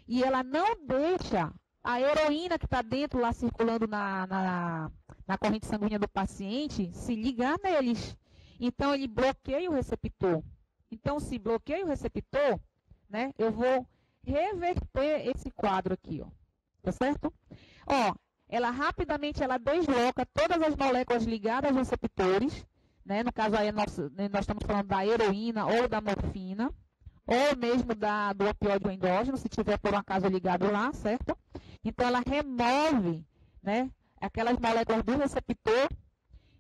e ela não deixa a heroína que está dentro lá circulando na corrente sanguínea do paciente se ligar neles. Então, ele bloqueia o receptor. Então, se bloqueia o receptor, né, eu vou reverter esse quadro aqui, ó. Tá certo? Ó, ela rapidamente desloca todas as moléculas ligadas aos receptores, né? No caso aí nós estamos falando da heroína ou da morfina, ou mesmo do opioide endógeno, se tiver por um acaso ligado lá, certo? Então, ela remove, né, aquelas moléculas do receptor,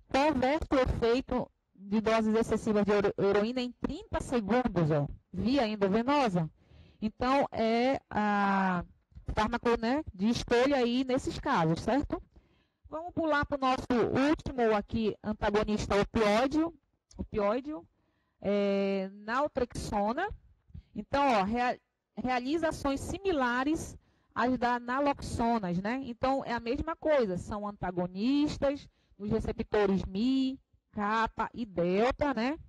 converte o efeito de doses excessivas de heroína em 30 segundos, ó, via endovenosa. Então, é a fármaco, né, de escolha aí nesses casos, certo? Vamos pular para o nosso último aqui, antagonista opioide, naltrexona. Então, ó, realiza ações similares às da naloxonas, né? Então, é a mesma coisa, são antagonistas dos receptores Mi, kappa e delta, né?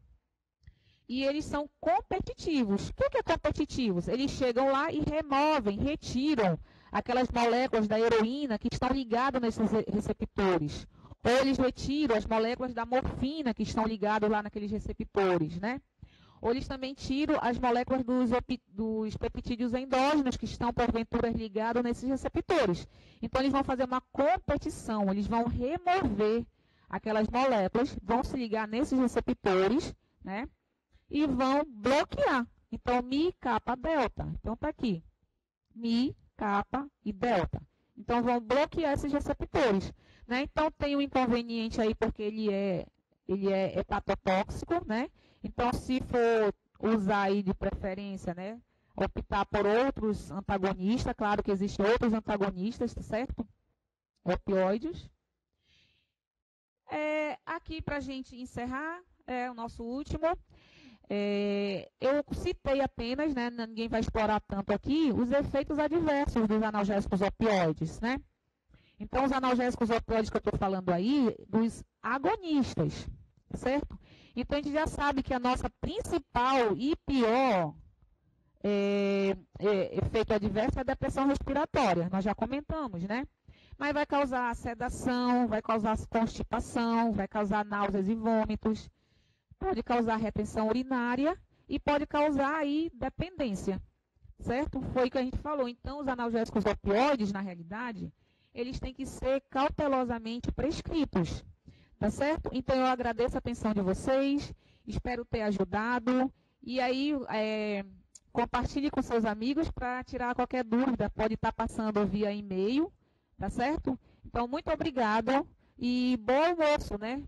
E eles são competitivos. O que é competitivos? Eles chegam lá e retiram aquelas moléculas da heroína que estão ligadas nesses receptores. Ou eles retiram as moléculas da morfina que estão ligadas lá naqueles receptores, né? Ou eles também tiram as moléculas dos peptídeos endógenos que estão, porventura, ligados nesses receptores. Então, eles vão fazer uma competição, eles vão remover aquelas moléculas, vão se ligar nesses receptores, né? E vão bloquear. Então, Mi, kappa, delta. Então, está aqui. Mi, kappa e delta. Então, vão bloquear esses receptores, né? Então, tem um inconveniente aí, porque ele é hepatotóxico, né? Então, se for usar aí de preferência, né? Optar por outros antagonistas, claro que existem outros antagonistas, certo? Opioides. Aqui, para a gente encerrar, o nosso último. Eu citei apenas, né, ninguém vai explorar tanto aqui, os efeitos adversos dos analgésicos opioides, né? Então, os analgésicos opioides que eu estou falando aí, dos agonistas, certo? Então, a gente já sabe que a nossa principal e pior efeito adverso é a depressão respiratória, nós já comentamos, né? Mas vai causar sedação, vai causar constipação, vai causar náuseas e vômitos, pode causar retenção urinária e pode causar aí dependência, certo? Foi o que a gente falou. Então, os analgésicos opioides, na realidade, eles têm que ser cautelosamente prescritos, tá certo? Então, eu agradeço a atenção de vocês, espero ter ajudado. E aí, compartilhe com seus amigos para tirar qualquer dúvida, pode estar passando via e-mail, tá certo? Então, muito obrigada e bom almoço, né?